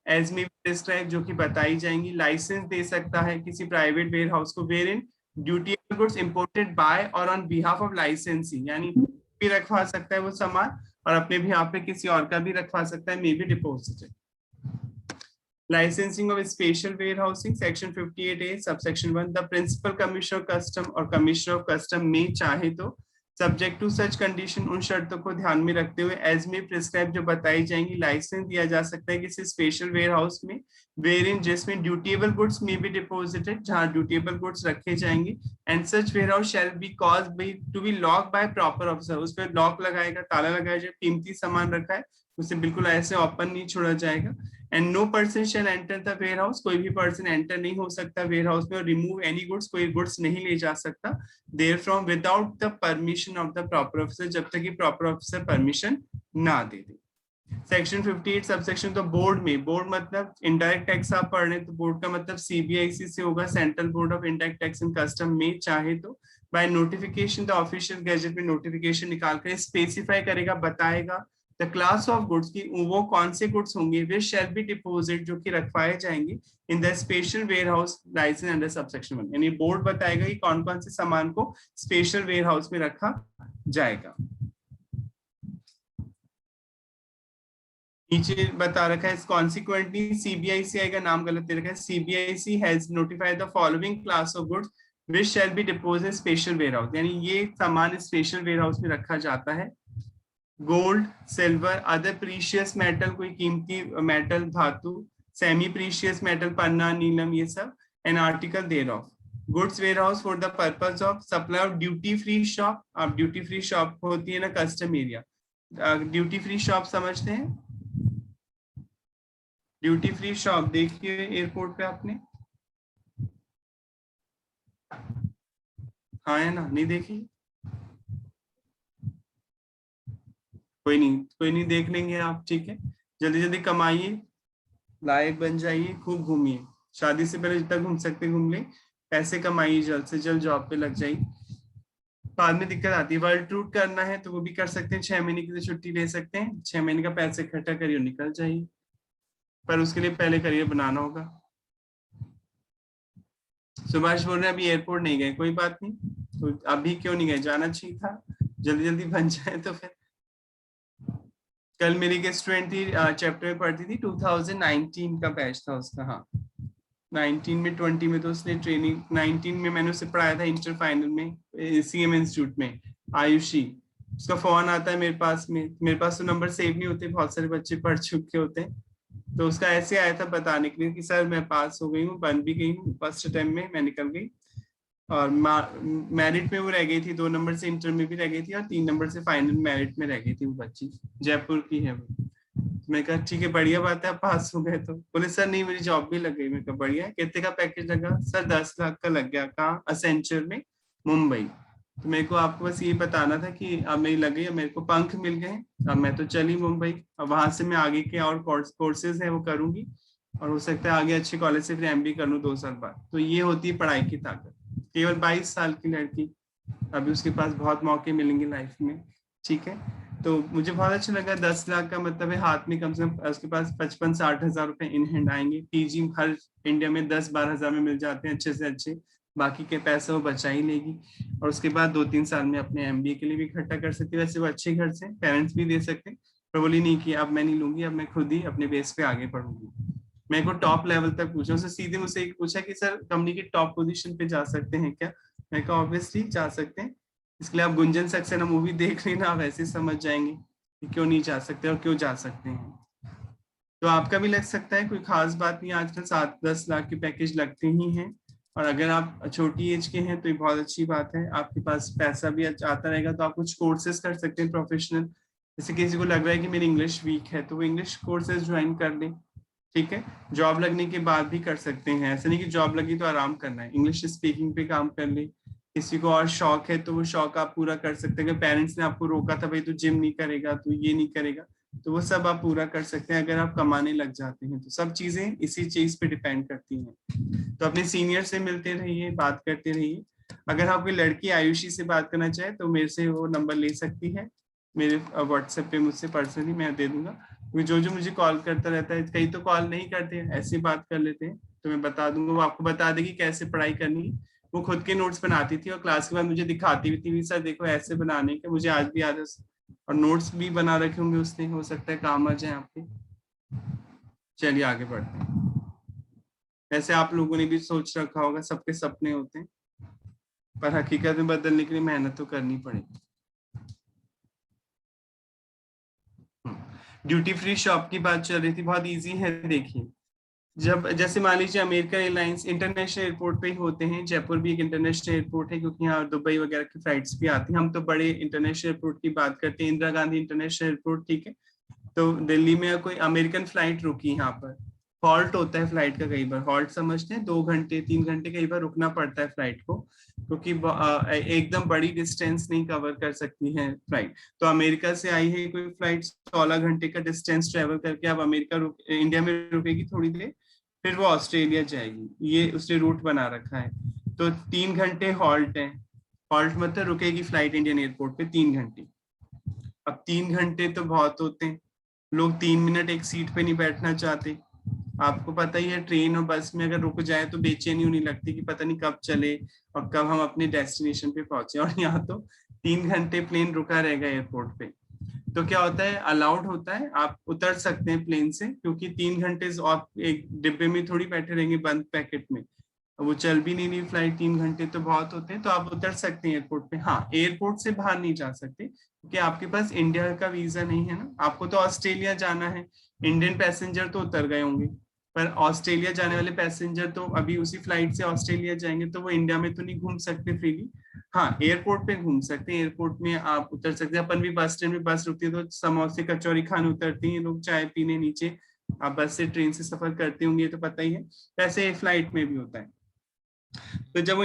एज में प्रिस्क्राइब, जो कि बताई जाएंगी, लाइसेंस दे सकता है किसी प्राइवेट वेयर हाउस को wherein dutiable goods imported by और ऑन बिहाफ ऑफ लाइसेंसी, यानी भी रखवा सकता है वो सामान और अपने बिहाफ पे किसी और का भी रखवा सकता है, may be deposited. Licensing of special warehousing section 58A subsection 1 the principal commissioner of custom और commissioner of custom में चाहे तो subject to such condition, उन शर्तों को ध्यान में रखते हुए as में prescribe जो बताई जाएंगी, लाइसेंस दिया जा सकता है किसी स्पेशल वेयर हाउस में wherein जिसमें dutiable goods may be deposited, जहां ड्यूटीएबल गुड्स रखे जाएंगे, and such warehouse shall be caused by to be lock by proper officer, उस पर लॉक लगाएगा, ताला लगाया जाए, कीमती सामान रखा है उसे बिल्कुल ऐसे ओपन नहीं छोड़ा जाएगा। And no person shall enter the warehouse, कोई भी पर्सन एंटर नहीं हो सकता वेयर हाउस में और रिमूव एनी गुड्स, कोई गुड्स नहीं ले जा सकता therefrom without the permission of the proper officer, जब तक कि प्रॉपर ऑफिसर परमिशन ना दे दे। सेक्शन 58 सबसेक्शन तो बोर्ड में, बोर्ड मतलब इनडायरेक्ट टैक्स आप पढ़ रहे हैं तो बोर्ड का मतलब सीबीआईसी से होगा, central board of indirect tax and custom may चाहे तो by notification the official gazette में नोटिफिकेशन निकाल कर स्पेसिफाई करेगा, बताएगा द क्लास ऑफ गुड्स की वो कौन से गुड्स होंगे वे शैल बी डिपोजिट, जो कि रखवाए जाएंगे in the special warehouse licence under subsection 1, यानी बोर्ड बताएगा कि कौन कौन से सामान को स्पेशल वेयर हाउस में रखा जाएगा। नीचे बता रखा है कॉन्सिक्वेंटली सीबीआईसी का नाम गलत दे रखा है, CBIC has notified the following class of goods which shall be deposited special warehouse, यानी ये सामान स्पेशल वेयर हाउस में रखा जाता है। Gold, silver, other precious metal, कोई कीमती मेटल धातु, सेमी प्रीशियस मेटल, पन्ना, नीलम, ये सब, an article thereof. Goods warehouse for the purpose of supply of duty free shop, अब ड्यूटी फ्री शॉप होती है ना custom area, duty free shop समझते हैं? ड्यूटी फ्री शॉप देखिए एयरपोर्ट पे आपने, हाँ है ना, नहीं देखी? कोई नहीं देख लेंगे आप, ठीक है। जल्दी जल्दी कमाइए, लायक बन जाइए, खूब घूमिए, शादी से पहले जितना घूम सकते घूम ले, पैसे कमाइए, जल्द से जल्द जॉब पे लग जाइए। बाद में दिक्कत आती है, वर्ल्ड टूर करना है तो वो भी कर सकते हैं, 6 महीने की तो छुट्टी ले सकते हैं, 6 महीने का पैसे इकट्ठा करिए और निकल जाइए, पर उसके लिए पहले करियर बनाना होगा। सुभाष बोल रहे हैं अभी एयरपोर्ट नहीं गए, कोई बात नहीं, तो अभी क्यों नहीं गए, जाना चाहिए था, जल्दी जल्दी बन जाए तो फिर। कल मेरी एक स्टूडेंट थी, चैप्टर में पढ़ती थी, 2019 का बैच था उसका, हाँ 19 में 20 में तो उसने ट्रेनिंग, 19 में मैंने उसे पढ़ाया था इंटर फाइनल में सीएम इंस्टीट्यूट में, आयुषी। उसका फोन आता है मेरे पास में, मेरे पास तो नंबर सेव नहीं होते, बहुत सारे बच्चे पढ़ चुके होते हैं, तो उसका ऐसे आया था बताने के लिए कि सर मैं पास हो गई हूँ, बन भी गई हूँ, फर्स्ट अटेम्प्ट में मैं निकल गई और मेरिट में वो रह गई थी, 2 नंबर से इंटर में भी रह गई थी और 3 नंबर से फाइनल मेरिट में रह गई थी वो बच्ची, जयपुर की है वो। मैं कहा ठीक है बढ़िया बात है, आप पास हो गए। तो बोले सर नहीं मेरी जॉब भी लग गई। मैं कहा बढ़िया, कितने का पैकेज लगा? सर 10 लाख का लग गया। कहाँ? असेंचर में, मुंबई। तो मेरे को आपको बस ये बताना था कि अब मेरी लग गई, अब मेरे को पंख मिल गए, अब मैं तो चली मुंबई, अब वहां से मैं आगे के और कोर्सेज है वो करूंगी और हो सकता है आगे अच्छे कॉलेज से फिर एमबी कर लूं 2 साल बाद। तो ये होती है पढ़ाई की ताकत। केवल 22 साल की लड़की, अभी उसके पास बहुत मौके मिलेंगे लाइफ में, ठीक है। तो मुझे बहुत अच्छा लगा, 10 लाख का मतलब है हाथ में कम से कम उसके पास 55-60 हजार रुपए इन हैंड आएंगे। पीजी हर इंडिया में 10-12 हजार में मिल जाते हैं अच्छे से अच्छे, बाकी के पैसे वो बचा ही लेगी और उसके बाद 2-3 साल में अपने एमबीए के लिए भी इकट्ठा कर सकती है। वैसे वो अच्छे घर से, पेरेंट्स भी दे सकते, पर बोली नहीं कि अब मैं नहीं लूंगी, अब मैं खुद ही अपने बेस पे आगे बढ़ूंगी। मैं को टॉप लेवल तक पूछा, उसने सीधे मुझसे पूछा कि सर कंपनी की टॉप पोजीशन पे जा सकते हैं क्या? मैं कहा ऑब्वियसली जा सकते हैं, इसके लिए आप गुंजन सक्सेना मूवी देख लेना, आप ऐसे समझ जाएंगे कि क्यों नहीं जा सकते और क्यों जा सकते हैं। तो आपका भी लग सकता है, कोई खास बात नहीं, आजकल 7-10 लाख के पैकेज लगते ही हैं और अगर आप छोटी एज के हैं तो ये बहुत अच्छी बात है, आपके पास पैसा भी आता रहेगा, तो आप कुछ कोर्सेज कर सकते हैं प्रोफेशनल। जैसे किसी को लग रहा है कि मेरी इंग्लिश वीक है तो वो इंग्लिश कोर्सेज ज्वाइन कर लें, ठीक है। जॉब लगने के बाद भी कर सकते हैं, ऐसा नहीं कि जॉब लगी तो आराम करना है, इंग्लिश स्पीकिंग पे काम कर ले। किसी को और शौक है तो वो शौक आप पूरा कर सकते हैं। अगर पेरेंट्स ने आपको रोका था भाई तू जिम नहीं करेगा, तू ये नहीं करेगा, तो वो सब आप पूरा कर सकते हैं अगर आप कमाने लग जाते हैं। तो सब चीजें इसी चीज पे डिपेंड करती हैं। तो अपने सीनियर से मिलते रहिए, बात करते रहिए। अगर आप कोई लड़की आयुषी से बात करना चाहे तो मेरे से वो नंबर ले सकती है, मेरे व्हाट्सएप पे मुझसे पर्सनली मैं दे दूंगा। जो जो मुझे कॉल करता रहता है, कई तो कॉल नहीं करते हैं, ऐसे बात कर लेते हैं, तो मैं बता दूंगा, वो आपको बता देगी कैसे पढ़ाई करनी है। वो खुद के नोट्स बनाती थी और क्लास के बाद मुझे दिखाती भी थी, सर देखो ऐसे बनाने के, मुझे आज भी याद है। और नोट्स भी बना रखे होंगे उसने, हो सकता है काम आ जाए आपके। चलिए आगे बढ़ते हैं। वैसे आप लोगों ने भी सोच रखा होगा, सबके सपने होते हैं, पर हकीकत में बदलने के लिए मेहनत तो करनी पड़ेगी। ड्यूटी फ्री शॉप की बात चल रही थी, बहुत इजी है। देखिए, जब जैसे मान लीजिए अमेरिकन एयरलाइंस इंटरनेशनल एयरपोर्ट पे ही होते हैं, जयपुर भी एक इंटरनेशनल एयरपोर्ट है क्योंकि यहाँ दुबई वगैरह की फ्लाइट्स भी आती हैं। हम तो बड़े इंटरनेशनल एयरपोर्ट की बात करते हैं, इंदिरा गांधी इंटरनेशनल एयरपोर्ट, ठीक है। तो दिल्ली में कोई अमेरिकन फ्लाइट रुकी, यहाँ पर हॉल्ट होता है फ्लाइट का, कई बार हॉल्ट समझते हैं, 2 घंटे 3 घंटे कई बार रुकना पड़ता है फ्लाइट को, क्योंकि एकदम बड़ी डिस्टेंस नहीं कवर कर सकती है फ्लाइट। तो अमेरिका से आई है कोई फ्लाइट, 16 घंटे का डिस्टेंस ट्रेवल करके अब इंडिया में रुकेगी थोड़ी देर, फिर वो ऑस्ट्रेलिया जाएगी, ये उसने रूट बना रखा है। तो 3 घंटे हॉल्ट है, हॉल्ट मतलब रुकेगी फ्लाइट इंडियन एयरपोर्ट पे 3 घंटे। अब 3 घंटे तो बहुत होते हैं, लोग 3 मिनट एक सीट पे नहीं बैठना चाहते। आपको पता ही है, ट्रेन और बस में अगर रुक जाए तो बेचैनी होने लगती कि पता नहीं कब चले और कब हम अपने डेस्टिनेशन पे पहुंचे। और यहाँ तो 3 घंटे प्लेन रुका रहेगा एयरपोर्ट पे। तो क्या होता है, अलाउड होता है, आप उतर सकते हैं प्लेन से, क्योंकि 3 घंटे आप एक डिब्बे में थोड़ी बैठे रहेंगे बंद पैकेट में, वो चल भी नहीं रही फ्लाइट, 3 घंटे तो बहुत होते हैं। तो आप उतर सकते हैं एयरपोर्ट पे। हाँ, एयरपोर्ट से बाहर नहीं जा सकते क्योंकि आपके पास इंडिया का वीजा नहीं है ना। आपको तो ऑस्ट्रेलिया जाना है, इंडियन पैसेंजर तो उतर गए होंगे, पर ऑस्ट्रेलिया जाने वाले पैसेंजर तो अभी उसी फ्लाइट से ऑस्ट्रेलिया जाएंगे, तो वो इंडिया में तो नहीं घूम सकते फ्रीली। हाँ, एयरपोर्ट पे घूम सकते हैं, एयरपोर्ट में आप उतर सकते हैं। अपन भी बस स्टैंड में बस रुकती है तो समोसे कचौरी खाने उतरती हैं लोग, चाय पीने नीचे। आप बस से ट्रेन से सफर करते होंगे तो पता ही है, वैसे फ्लाइट में भी होता है। तो जब वो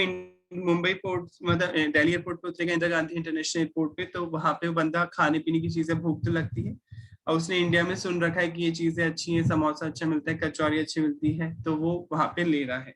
मुंबई पोर्ट मतलब दिल्ली एयरपोर्ट पे उतरेगा, इंदिरा गांधी इंटरनेशनल एयरपोर्ट पे, तो वहां पे वो बंदा खाने पीने की चीजें, भूख तो लगती है, और उसने इंडिया में सुन रखा है कि ये चीजें अच्छी हैं, समोसा अच्छा मिलता है, कचौरी अच्छी मिलती है, तो वो वहां पे ले रहा है,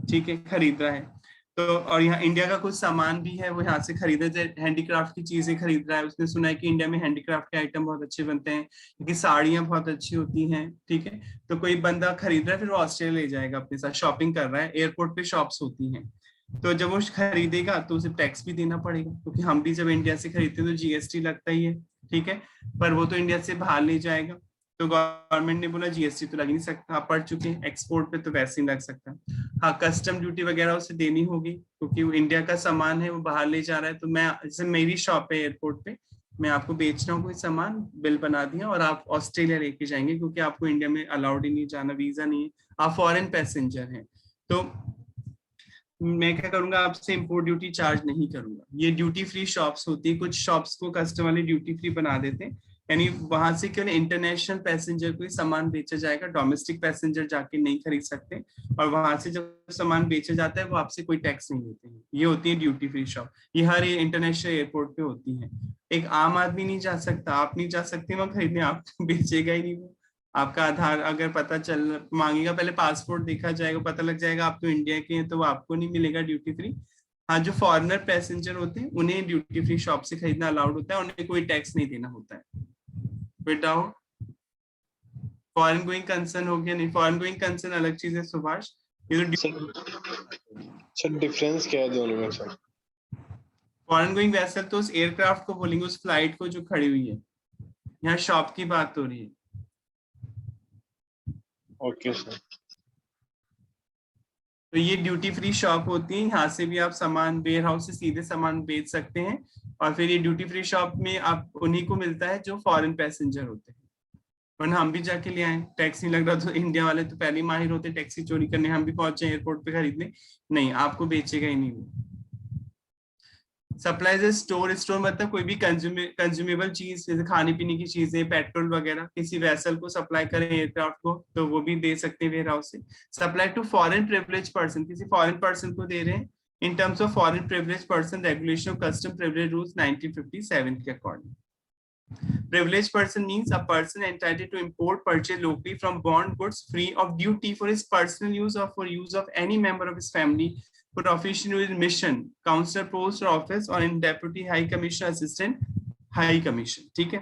ठीक है, खरीद रहा है। तो और यहाँ इंडिया का कुछ सामान भी है, वो यहाँ से खरीदा जाए, हैंडीक्राफ्ट की चीजें खरीद रहा है। उसने सुना है कि इंडिया में हैंडीक्राफ्ट के आइटम बहुत अच्छे बनते हैं, क्योंकि साड़ियां बहुत अच्छी होती हैं, ठीक है। तो कोई बंदा खरीद रहा है, फिर वो ऑस्ट्रेलिया ले जाएगा अपने साथ, शॉपिंग कर रहा है, एयरपोर्ट पे शॉप्स होती हैं। तो जब वो खरीदेगा तो उसे टैक्स भी देना पड़ेगा, क्योंकि हम भी जब इंडिया से खरीदते हैं तो जीएसटी लगता ही है, ठीक है। पर वो तो इंडिया से बाहर ले जाएगा, तो गवर्नमेंट ने बोला जीएसटी तो लग नहीं सकता, आप पढ़ चुके हैं, एक्सपोर्ट पे तो वैसे ही लग सकता है। हाँ, कस्टम ड्यूटी वगैरह उसे देनी होगी, क्योंकि वो इंडिया का सामान है, वो बाहर ले जा रहा है। तो मैं, जैसे मेरी शॉप है एयरपोर्ट पे, मैं आपको बेच रहा हूँ कोई सामान, बिल बना दिया और आप ऑस्ट्रेलिया लेके जाएंगे, क्योंकि आपको इंडिया में अलाउड ही नहीं जाना, वीजा नहीं है, आप फॉरेन पैसेंजर हैं। तो मैं क्या करूंगा, आपसे इंपोर्ट ड्यूटी चार्ज नहीं करूंगा। ये ड्यूटी फ्री शॉप्स होती है, कुछ शॉप्स को कस्टम वाले ड्यूटी फ्री बना देते हैं, यानी वहां से केवल इंटरनेशनल पैसेंजर को ही सामान बेचा जाएगा, डोमेस्टिक पैसेंजर जाके नहीं खरीद सकते। और वहां से जब सामान बेचा जाता है वो आपसे कोई टैक्स नहीं लेते हैं। ये होती है ड्यूटी फ्री शॉप, ये हर इंटरनेशनल एयरपोर्ट पे होती है। एक आम आदमी नहीं जा सकता, आप नहीं जा सकते वहां खरीदने, आप बेचेगा ही नहीं वो। आपका आधार अगर पता चल मांगेगा, पहले पासपोर्ट देखा जाएगा, पता लग जाएगा आप तो इंडिया के हैं, तो वो आपको नहीं मिलेगा ड्यूटी फ्री। हाँ, जो फॉरेनर पैसेंजर होते हैं उन्हें ड्यूटी फ्री शॉप से खरीदना अलाउड होता है, उन्हें कोई टैक्स नहीं देना होता है। बेटा हो, फॉरेन गोइंग कंसर्न हो गया? नहीं, फॉरेन गोइंग कंसर्न अलग चीज है सुभाष। ये तो सर डिफरेंस क्या है दोनों में सर? फॉरेन गोइंग वेसल तो उस एयरक्राफ्ट को बोलेंगे, उस फ्लाइट को जो खड़ी हुई है। यहाँ शॉप की बात हो रही है। Okay sir. तो ये ड्यूटी फ्री शॉप होती है, यहाँ से भी आप सामान वेयर हाउस से सीधे सामान बेच सकते हैं। और फिर ये ड्यूटी फ्री शॉप में आप उन्हीं को मिलता है जो फॉरेन पैसेंजर होते हैं। वरना हम भी जाके ले आए, टैक्स नहीं लग रहा तो इंडिया वाले तो पहले ही माहिर होते टैक्सी चोरी करने, हम भी पहुंचे एयरपोर्ट पे खरीदने, नहीं आपको बेचेगा ही नहीं वो। सप्लाईज स्टोर, स्टोर मतलब कोई भी कंज्यूमेबल चीज जैसे खाने पीने की चीजें, पेट्रोल वगैरह, किसी वेसल को सप्लाई करें एयरक्राफ्ट को तो वो भी दे सकते हैं वेयर हाउस से। Supply to foreign privilege person, किसी फॉरेन पर्सन को दे रहे हैं in terms of foreign privilege person regulation of custom privilege rules 1957 के according. Privileged person means a person entitled to import, purchase locally from bond goods free of duty for his personal use or for use of any member of his family for official mission, counselor post or office, or in deputy high commissioner, assistant high commission। ठीक है,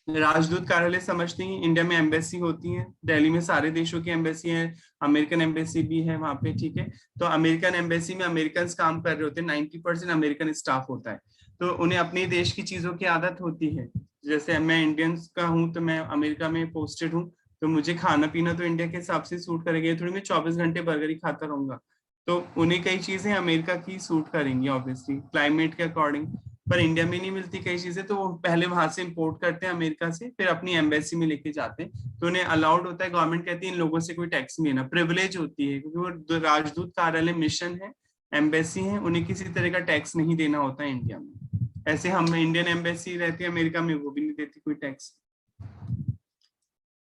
राजदूत कार्यालय समझते हैं, India में embassy होती है, दिल्ली में सारे देशों की एम्बेसी है, अमेरिकन एम्बेसी भी है वहां पे। ठीक है, तो अमेरिकन एम्बेसी में अमेरिकन काम कर रहे होते हैं, 90% अमेरिकन स्टाफ होता है, तो उन्हें अपने देश की चीजों की आदत होती है। जैसे मैं इंडियंस का हूँ तो मैं अमेरिका में पोस्टेड हूँ, तो मुझे खाना पीना तो इंडिया के हिसाब से सूट करेगा, थोड़ी मैं 24 घंटे बर्गर ही खाता रहूंगा, तो उन्हें कई चीजें अमेरिका की सूट करेंगी ऑब्वियसली क्लाइमेट के अकॉर्डिंग, पर इंडिया में नहीं मिलती कई चीजें, तो वो पहले वहां से इंपोर्ट करते हैं अमेरिका से, फिर अपनी एम्बेसी में लेके जाते हैं, तो उन्हें अलाउड होता है, गवर्नमेंट कहती है इन लोगों से कोई टैक्स नहीं लेना, प्रिविलेज होती है, क्योंकि वो राजदूत कार्यालय मिशन है, एम्बेसी है, उन्हें किसी तरह का टैक्स नहीं देना होता है इंडिया में। ऐसे हम इंडियन एम्बेसी रहती है अमेरिका में, वो भी नहीं देती कोई tax.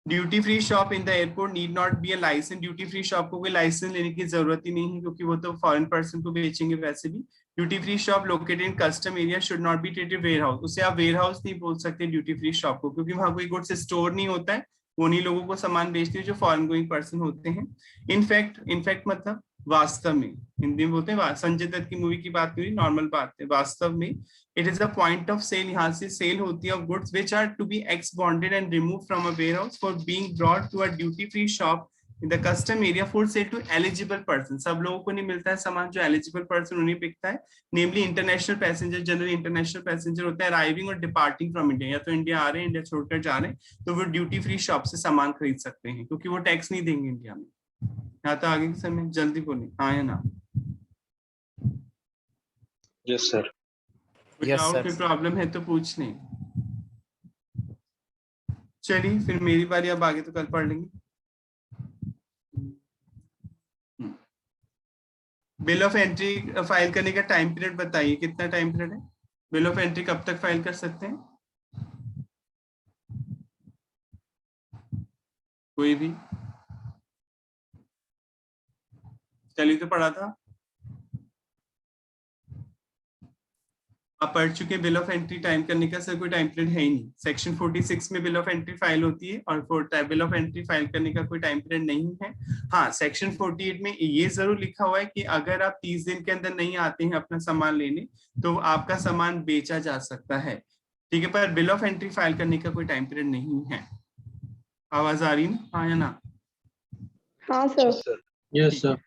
Duty free shop in the airport need not be a licence, duty free shop को कोई लाइसेंस लेने की जरूरत ही नहीं है, क्योंकि वो तो फॉरेन पर्सन को बेचेंगे वैसे भी। Duty free shop located in custom area should not be treated warehouse, उसे आप वेयर हाउस नहीं बोल सकते ड्यूटी फ्री शॉप को, क्योंकि वहां कोई गुड्स स्टोर नहीं होता है, वो उन्हीं लोगों को सामान बेचते हैं जो फॉरेन गोइंग पर्सन होते हैं। इनफैक्ट मतलब वास्तव में, हिंदी में बोलते हैं, संजय दत्त की मूवी की बात नहीं, नॉर्मल बात है, वास्तव में it is a point of sale, यहाँ से सेल होती है of goods which are to be ex bonded and remove from a warehouse for being brought to a duty free shop in the custom area for sale to eligible person. सब लोगों को नहीं मिलता है सामान, जो eligible person उन्हें बिकता है, namely international passenger, general international passenger होता है अराइविंग और डिपार्टिंग फ्रॉम इंडिया, या तो इंडिया आ रहे हैं, इंडिया छोड़कर जा रहे हैं, तो वो ड्यूटी फ्री शॉप से सामान खरीद सकते हैं, क्योंकि वो टैक्स नहीं देंगे इंडिया में। यहाँ तो आगे के समय जल्दी बोले, हाँ या ना? Yes sir. कोई Yes, डाउट, sir. कोई प्रॉब्लम है तो पूछ लें। चलिए फिर मेरी बारी, अब आगे तो कल पढ़ लेंगे। बिल ऑफ एंट्री फाइल करने का टाइम पीरियड बताइए, कितना टाइम पीरियड है? बिल ऑफ एंट्री कब तक फाइल कर सकते हैं कोई भी? चलिए तो पढ़ा था, आप पढ़ चुके। बिल ऑफ एंट्री टाइम करने का सर कोई टाइम पीरियड है ही नहीं, सेक्शन 46 में बिल ऑफ एंट्री फाइल होती है, और बिल ऑफ एंट्री फाइल करने का कोई टाइम पीरियड नहीं है। हाँ, सेक्शन 48 में ये जरूर लिखा हुआ है कि अगर आप 30 दिन के अंदर नहीं आते हैं अपना सामान लेने, तो आपका सामान बेचा जा सकता है, ठीक है, पर बिल ऑफ एंट्री फाइल करने का कोई टाइम पीरियड नहीं है। आवाज आ रही है, हाँ या ना? हाँ सर। Yes sir.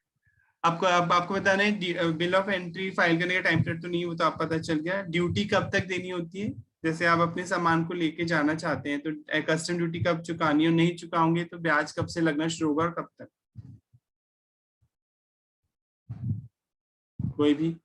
आपको बताना है बिल ऑफ एंट्री फाइल करने का टाइम पीरियड तो नहीं, वो तो आप पता चल गया। ड्यूटी कब तक देनी होती है? जैसे आप अपने सामान को लेके जाना चाहते हैं, तो कस्टम ड्यूटी कब चुकानी है, नहीं चुकाओगे तो ब्याज कब से लगना शुरू होगा और कब तक? कोई भी?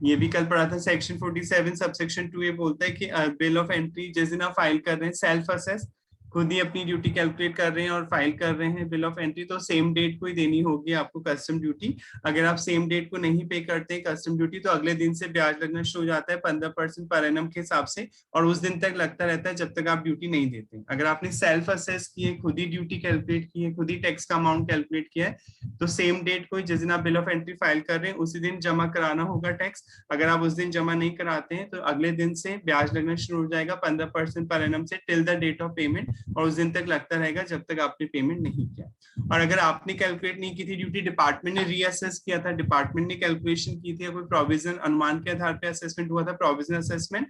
ये भी कल पढ़ा था, सेक्शन 47 सबसेक्शन 2 ये बोलता है कि बिल ऑफ एंट्री जिस दिन आप फाइल कर रहे हैं, सेल्फ असेस, खुद ही अपनी ड्यूटी कैलकुलेट कर रहे हैं और फाइल कर रहे हैं बिल ऑफ एंट्री, तो सेम डेट को ही देनी होगी आपको कस्टम ड्यूटी। अगर आप सेम डेट को नहीं पे करते हैं कस्टम ड्यूटी, तो अगले दिन से ब्याज लगना शुरू हो जाता है 15% पर एनम के हिसाब से, और उस दिन तक लगता रहता है जब तक आप ड्यूटी नहीं देते। अगर आपने सेल्फ असेस की है, खुद ही ड्यूटी कैलकुलेट की है, खुद ही टैक्स का अमाउंट कैलकुलेट किया है, तो सेम डेट को जिस दिन आप बिल ऑफ एंट्री फाइल कर रहे हैं उसी दिन जमा कराना होगा टैक्स। अगर आप उस दिन जमा नहीं कराते हैं तो अगले दिन से ब्याज लगना शुरू हो जाएगा 15% पर एनम से till the date of payment, और उस दिन तक लगता रहेगा जब तक आपने पेमेंट नहीं किया। और अगर आपने कैलकुलेट नहीं की थी ड्यूटी, डिपार्टमेंट ने रीअसेस किया था, डिपार्टमेंट ने कैलकुलेशन की थी, कोई प्रोविजन अनुमान के आधार पर असेसमेंट हुआ था, प्रोविजन असेसमेंट,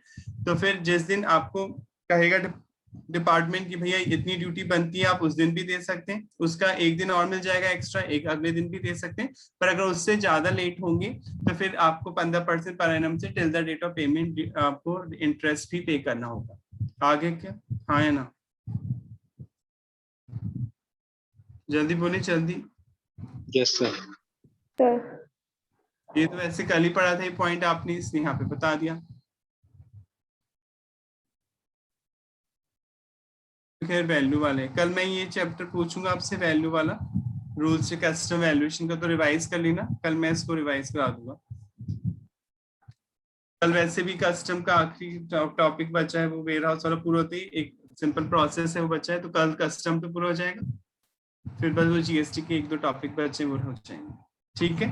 तो फिर जिस दिन आपको कहेगा डिपार्टमेंट की भैया इतनी ड्यूटी बनती है, आप उस दिन भी दे सकते हैं, उसका एक दिन और मिल जाएगा एक्स्ट्रा, एक अगले दिन भी दे सकते हैं, पर अगर उससे ज्यादा लेट होंगे तो फिर आपको 15% पर एनम से till the date of payment आपको इंटरेस्ट भी पे करना होगा। आगे क्या, हाँ या ना? जल्दी बोले, जल्दी। Yes sir. सर ये तो वैसे कल ही पढ़ा था, ये पॉइंट आपने इसने यहाँ पे बता दिया। खैर वैल्यू वाले कल मैं ये चैप्टर पूछूंगा आपसे, वैल्यू वाला रूल्स से कस्टम वैल्यूएशन का, तो रिवाइज कर लेना, कल मैं इसको रिवाइज करा दूंगा। कल वैसे भी कस्टम का आखिरी टॉपिक बचा है, वो वेयर हाउस वाला पूरा होती है, एक सिंपल प्रोसेस है वो बचा है, तो कल कस्टम तो पूरा हो जाएगा, फिर बस वो जीएसटी के 1-2 टॉपिक बचे वो हो जाएंगे। ठीक है,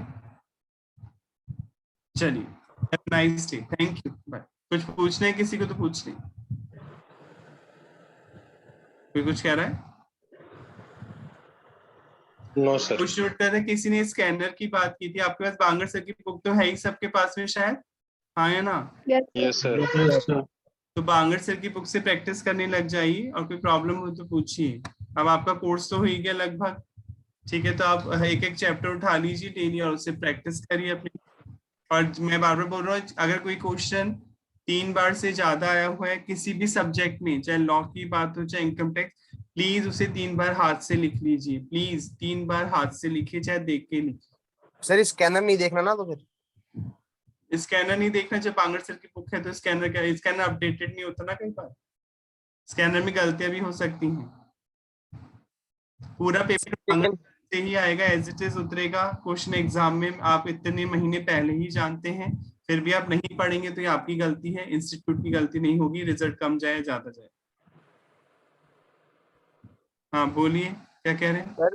चलिए, have a nice day, thank you, bye. कुछ पूछना है किसी को तो पूछ लें। कोई कुछ कह रहा है? No sir. कुछ नोट कर रहे, किसी ने स्कैनर की बात की थी, आपके पास बांगर सर की बुक तो है ही सबके पास में शायद, हाँ है ना? Yes sir. तो बांगर सर की बुक से प्रैक्टिस करने लग जाइए, और कोई प्रॉब्लम हो तो पूछिए। अब आपका कोर्स तो हो ही गया लगभग, ठीक है, तो आप एक एक चैप्टर उठा लीजिए डेली और उससे प्रैक्टिस करिए अपनी। और मैं बार बार बोल रहा हूँ, अगर कोई क्वेश्चन 3 बार से ज्यादा आया हुआ है किसी भी सब्जेक्ट में, चाहे लॉ की बात हो चाहे इनकम टैक्स, प्लीज उसे 3 बार हाथ से लिख लीजिए, प्लीज 3 बार हाथ से लिखिए, चाहे देख के लिखिए। सर स्कैनर नहीं देखना ना तो फिर? स्कैनर नहीं देखना, जब बांगर सर की बुक है तो स्कैनर क्या, स्कैनर अपडेटेड नहीं होता ना, कई बार स्कैनर में गलतियां भी हो सकती हैं। पूरा पेपर बांगर से ही आएगा, एज इट इज उतरेगा क्वेश्चन एग्जाम में, आप इतने महीने पहले ही जानते हैं, फिर भी आप नहीं पढ़ेंगे तो ये आपकी गलती है, इंस्टीट्यूट की गलती नहीं होगी, रिजल्ट कम जाए ज्यादा जाए। हाँ बोलिए, क्या कह रहे हैं?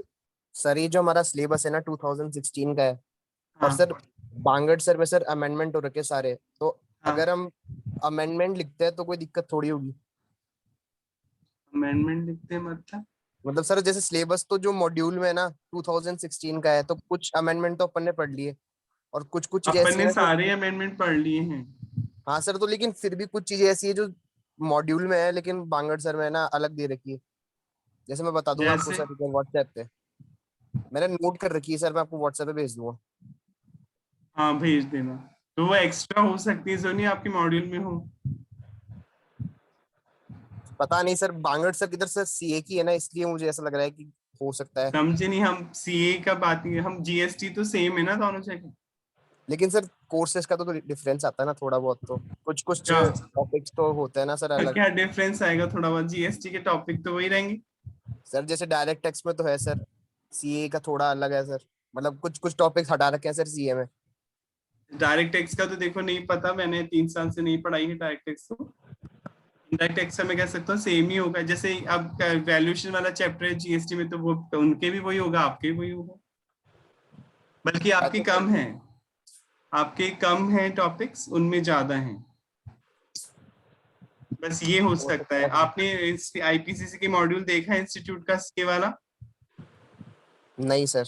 सर ये जो हमारा सिलेबस है ना 2016 का है, और हाँ सर बांगड़ सर में सर अमेंडमेंट हो रखे सारे, तो हाँ, अगर हम अमेंडमेंट लिखते हैं तो कोई दिक्कत थोड़ी होगी? अमेंडमेंट लिखते हैं मतलब सर जैसे सिलेबस तो जो मॉड्यूल में है ना 2016 का है, तो कुछ अमेंडमेंट तो अपन ने पढ़ लिए, और कुछ कुछ चीजें अपन ऐसी है ने ना सारे अमेंडमेंट पढ़ लिए हैं। हाँ सर, तो लेकिन फिर भी कुछ चीजें ऐसी है जो मॉड्यूल में है लेकिन बांगड़ सर में है ना अलग दे रखी है। जैसे मैं बता दूंगा आपको जैसे सर व्हाट्सएप पे, मैंने नोट कर रखी है सर, मैं आपको व्हाट्सएप पे भेज दूंगा। हाँ भेज देना, तो वो एक्स्ट्रा हो सकती है जो नहीं आपके मॉड्यूल में हो। पता नहीं सर, बांगड़ सर किधर से सीए की है ना, इसलिए मुझे ऐसा लग रहा है कि हो सकता है। समझे नहीं, हम सीए का बात नहीं, हम जीएसटी तो सेम है ना दोनों जगह। लेकिन सर कोर्सेज का तो डिफरेंस आता है ना थोड़ा बहुत, तो कुछ कुछ क्या टॉपिक्स तो होते हैं ना सर अलग। क्या डिफरेंस आएगा थोड़ा बहुत? जीएसटी के टॉपिक तो वही रहेंगे। सर जैसे डायरेक्ट टैक्स में तो है सर, सीए का थोड़ा अलग है सर, मतलब कुछ कुछ टॉपिक्स हटा रखे हैं सर सीए में। डायरेक्ट टैक्स का तो देखो नहीं पता, मैंने 3 साल से नहीं पढ़ाई है डायरेक्ट टैक्स, तो डायरेक्ट टैक्स का मैं कह सकता हूँ सेम ही होगा। जैसे अब वैल्यूएशन वाला चैप्टर है जीएसटी में, तो वो उनके भी वही होगा, आपके भी वही होगा, बल्कि आपकी अच्छा कम है, आपके कम है टॉपिक्स, उनमें ज्यादा है, बस ये हो हो सकता सकता है। है। आपने आईपीसीसी के मॉड्यूल देखा है इंस्टीट्यूट का ये वाला? नहीं सर।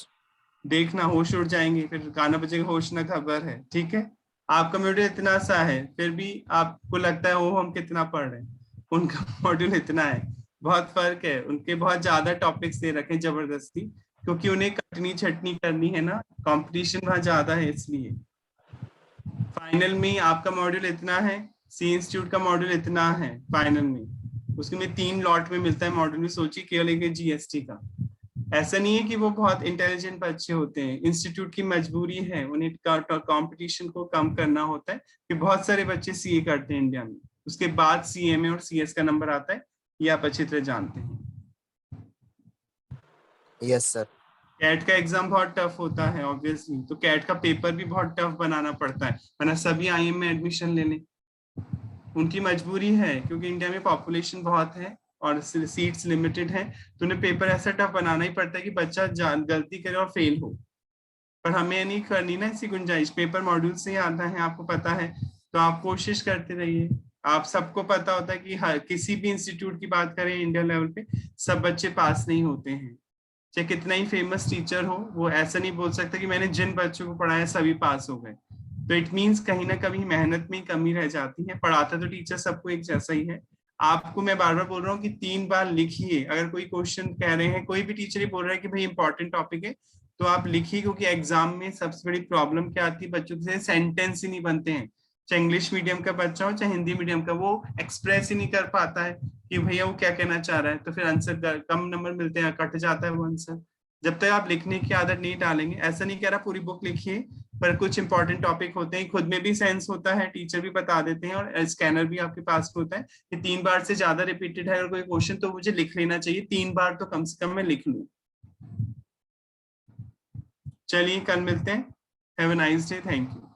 देखना, होश उड़ जाएंगे, फिर गाना बजेगा होश ना खबर है, ठीक है। आपका मॉड्यूल इतना सा है, फिर भी आपको लगता है वो हम कितना पढ़ रहे हैं, उनका मॉड्यूल इतना है, बहुत फर्क है, उनके बहुत ज्यादा टॉपिक्स दे रखे हैं जबरदस्ती, क्योंकि उन्हें कटनी छटनी करनी है ना, कंपटीशन वहां ज्यादा है, इसलिए फाइनल में आपका मॉड्यूल इतना है, सी इंस्टीट्यूट का मॉड्यूल इतना है फाइनल में, उसमें 3 लॉट में मिलता है मॉड्यूल में, सोचिए केवल एक जीएसटी का। ऐसा नहीं है कि वो बहुत इंटेलिजेंट बच्चे होते हैं, इंस्टीट्यूट की मजबूरी है, उन्हें कंपटीशन को कम करना होता है, कि बहुत सारे बच्चे सीए करते हैं इंडिया में, उसके बाद सीएमए और सीएस का नंबर आता है, ये आप अच्छी तरह जानते हैं। Yes sir. कैट का एग्जाम बहुत टफ होता है ऑब्वियसली, तो कैट का पेपर भी बहुत टफ बनाना पड़ता है, वरना सभी आईएम में एडमिशन ले लें, उनकी मजबूरी है, क्योंकि इंडिया में पॉपुलेशन बहुत है और सीट्स लिमिटेड है, तो उन्हें पेपर ऐसा टफ बनाना ही पड़ता है कि बच्चा गलती करे और फेल हो। पर हमें नहीं करनी ना ऐसी गुंजाइश, पेपर मॉड्यूल से ही आता है, आपको पता है, तो आप कोशिश करते रहिए। आप सबको पता होता है कि हर किसी भी इंस्टीट्यूट की बात करें इंडिया लेवल पे, सब बच्चे पास नहीं होते हैं, चाहे कितना ही फेमस टीचर हो, वो ऐसा नहीं बोल सकता कि मैंने जिन बच्चों को पढ़ाया सभी पास हो गए, तो इट मीन्स कहीं ना कहीं मेहनत में कमी रह जाती है। पढ़ाता तो टीचर सबको एक जैसा ही है। आपको मैं बार बार बोल रहा हूँ कि 3 बार लिखिए, अगर कोई क्वेश्चन कह रहे हैं, कोई भी टीचर ही बोल रहा है कि भाई इंपॉर्टेंट टॉपिक है, तो आप लिखिए, क्योंकि एग्जाम में सबसे बड़ी प्रॉब्लम क्या आती है, बच्चों से सेंटेंस ही नहीं बनते हैं, चाहे इंग्लिश मीडियम का बच्चा हो चाहे हिंदी मीडियम का, वो एक्सप्रेस ही नहीं कर पाता है कि भैया वो क्या कहना चाह रहा है, तो फिर आंसर कम नंबर मिलते हैं, कट जाता है वो आंसर। जब तक आप लिखने की आदत नहीं डालेंगे, ऐसा नहीं कह रहा पूरी बुक लिखिए, पर कुछ इंपॉर्टेंट टॉपिक होते हैं, खुद में भी सेंस होता है, टीचर भी बता देते हैं और स्कैनर भी आपके पास होता है कि 3 बार से ज्यादा रिपीटेड है और कोई क्वेश्चन तो मुझे लिख लेना चाहिए, 3 बार तो कम से कम मैं लिख लूं। चलिए कल मिलते हैं। Have a nice day, thank you.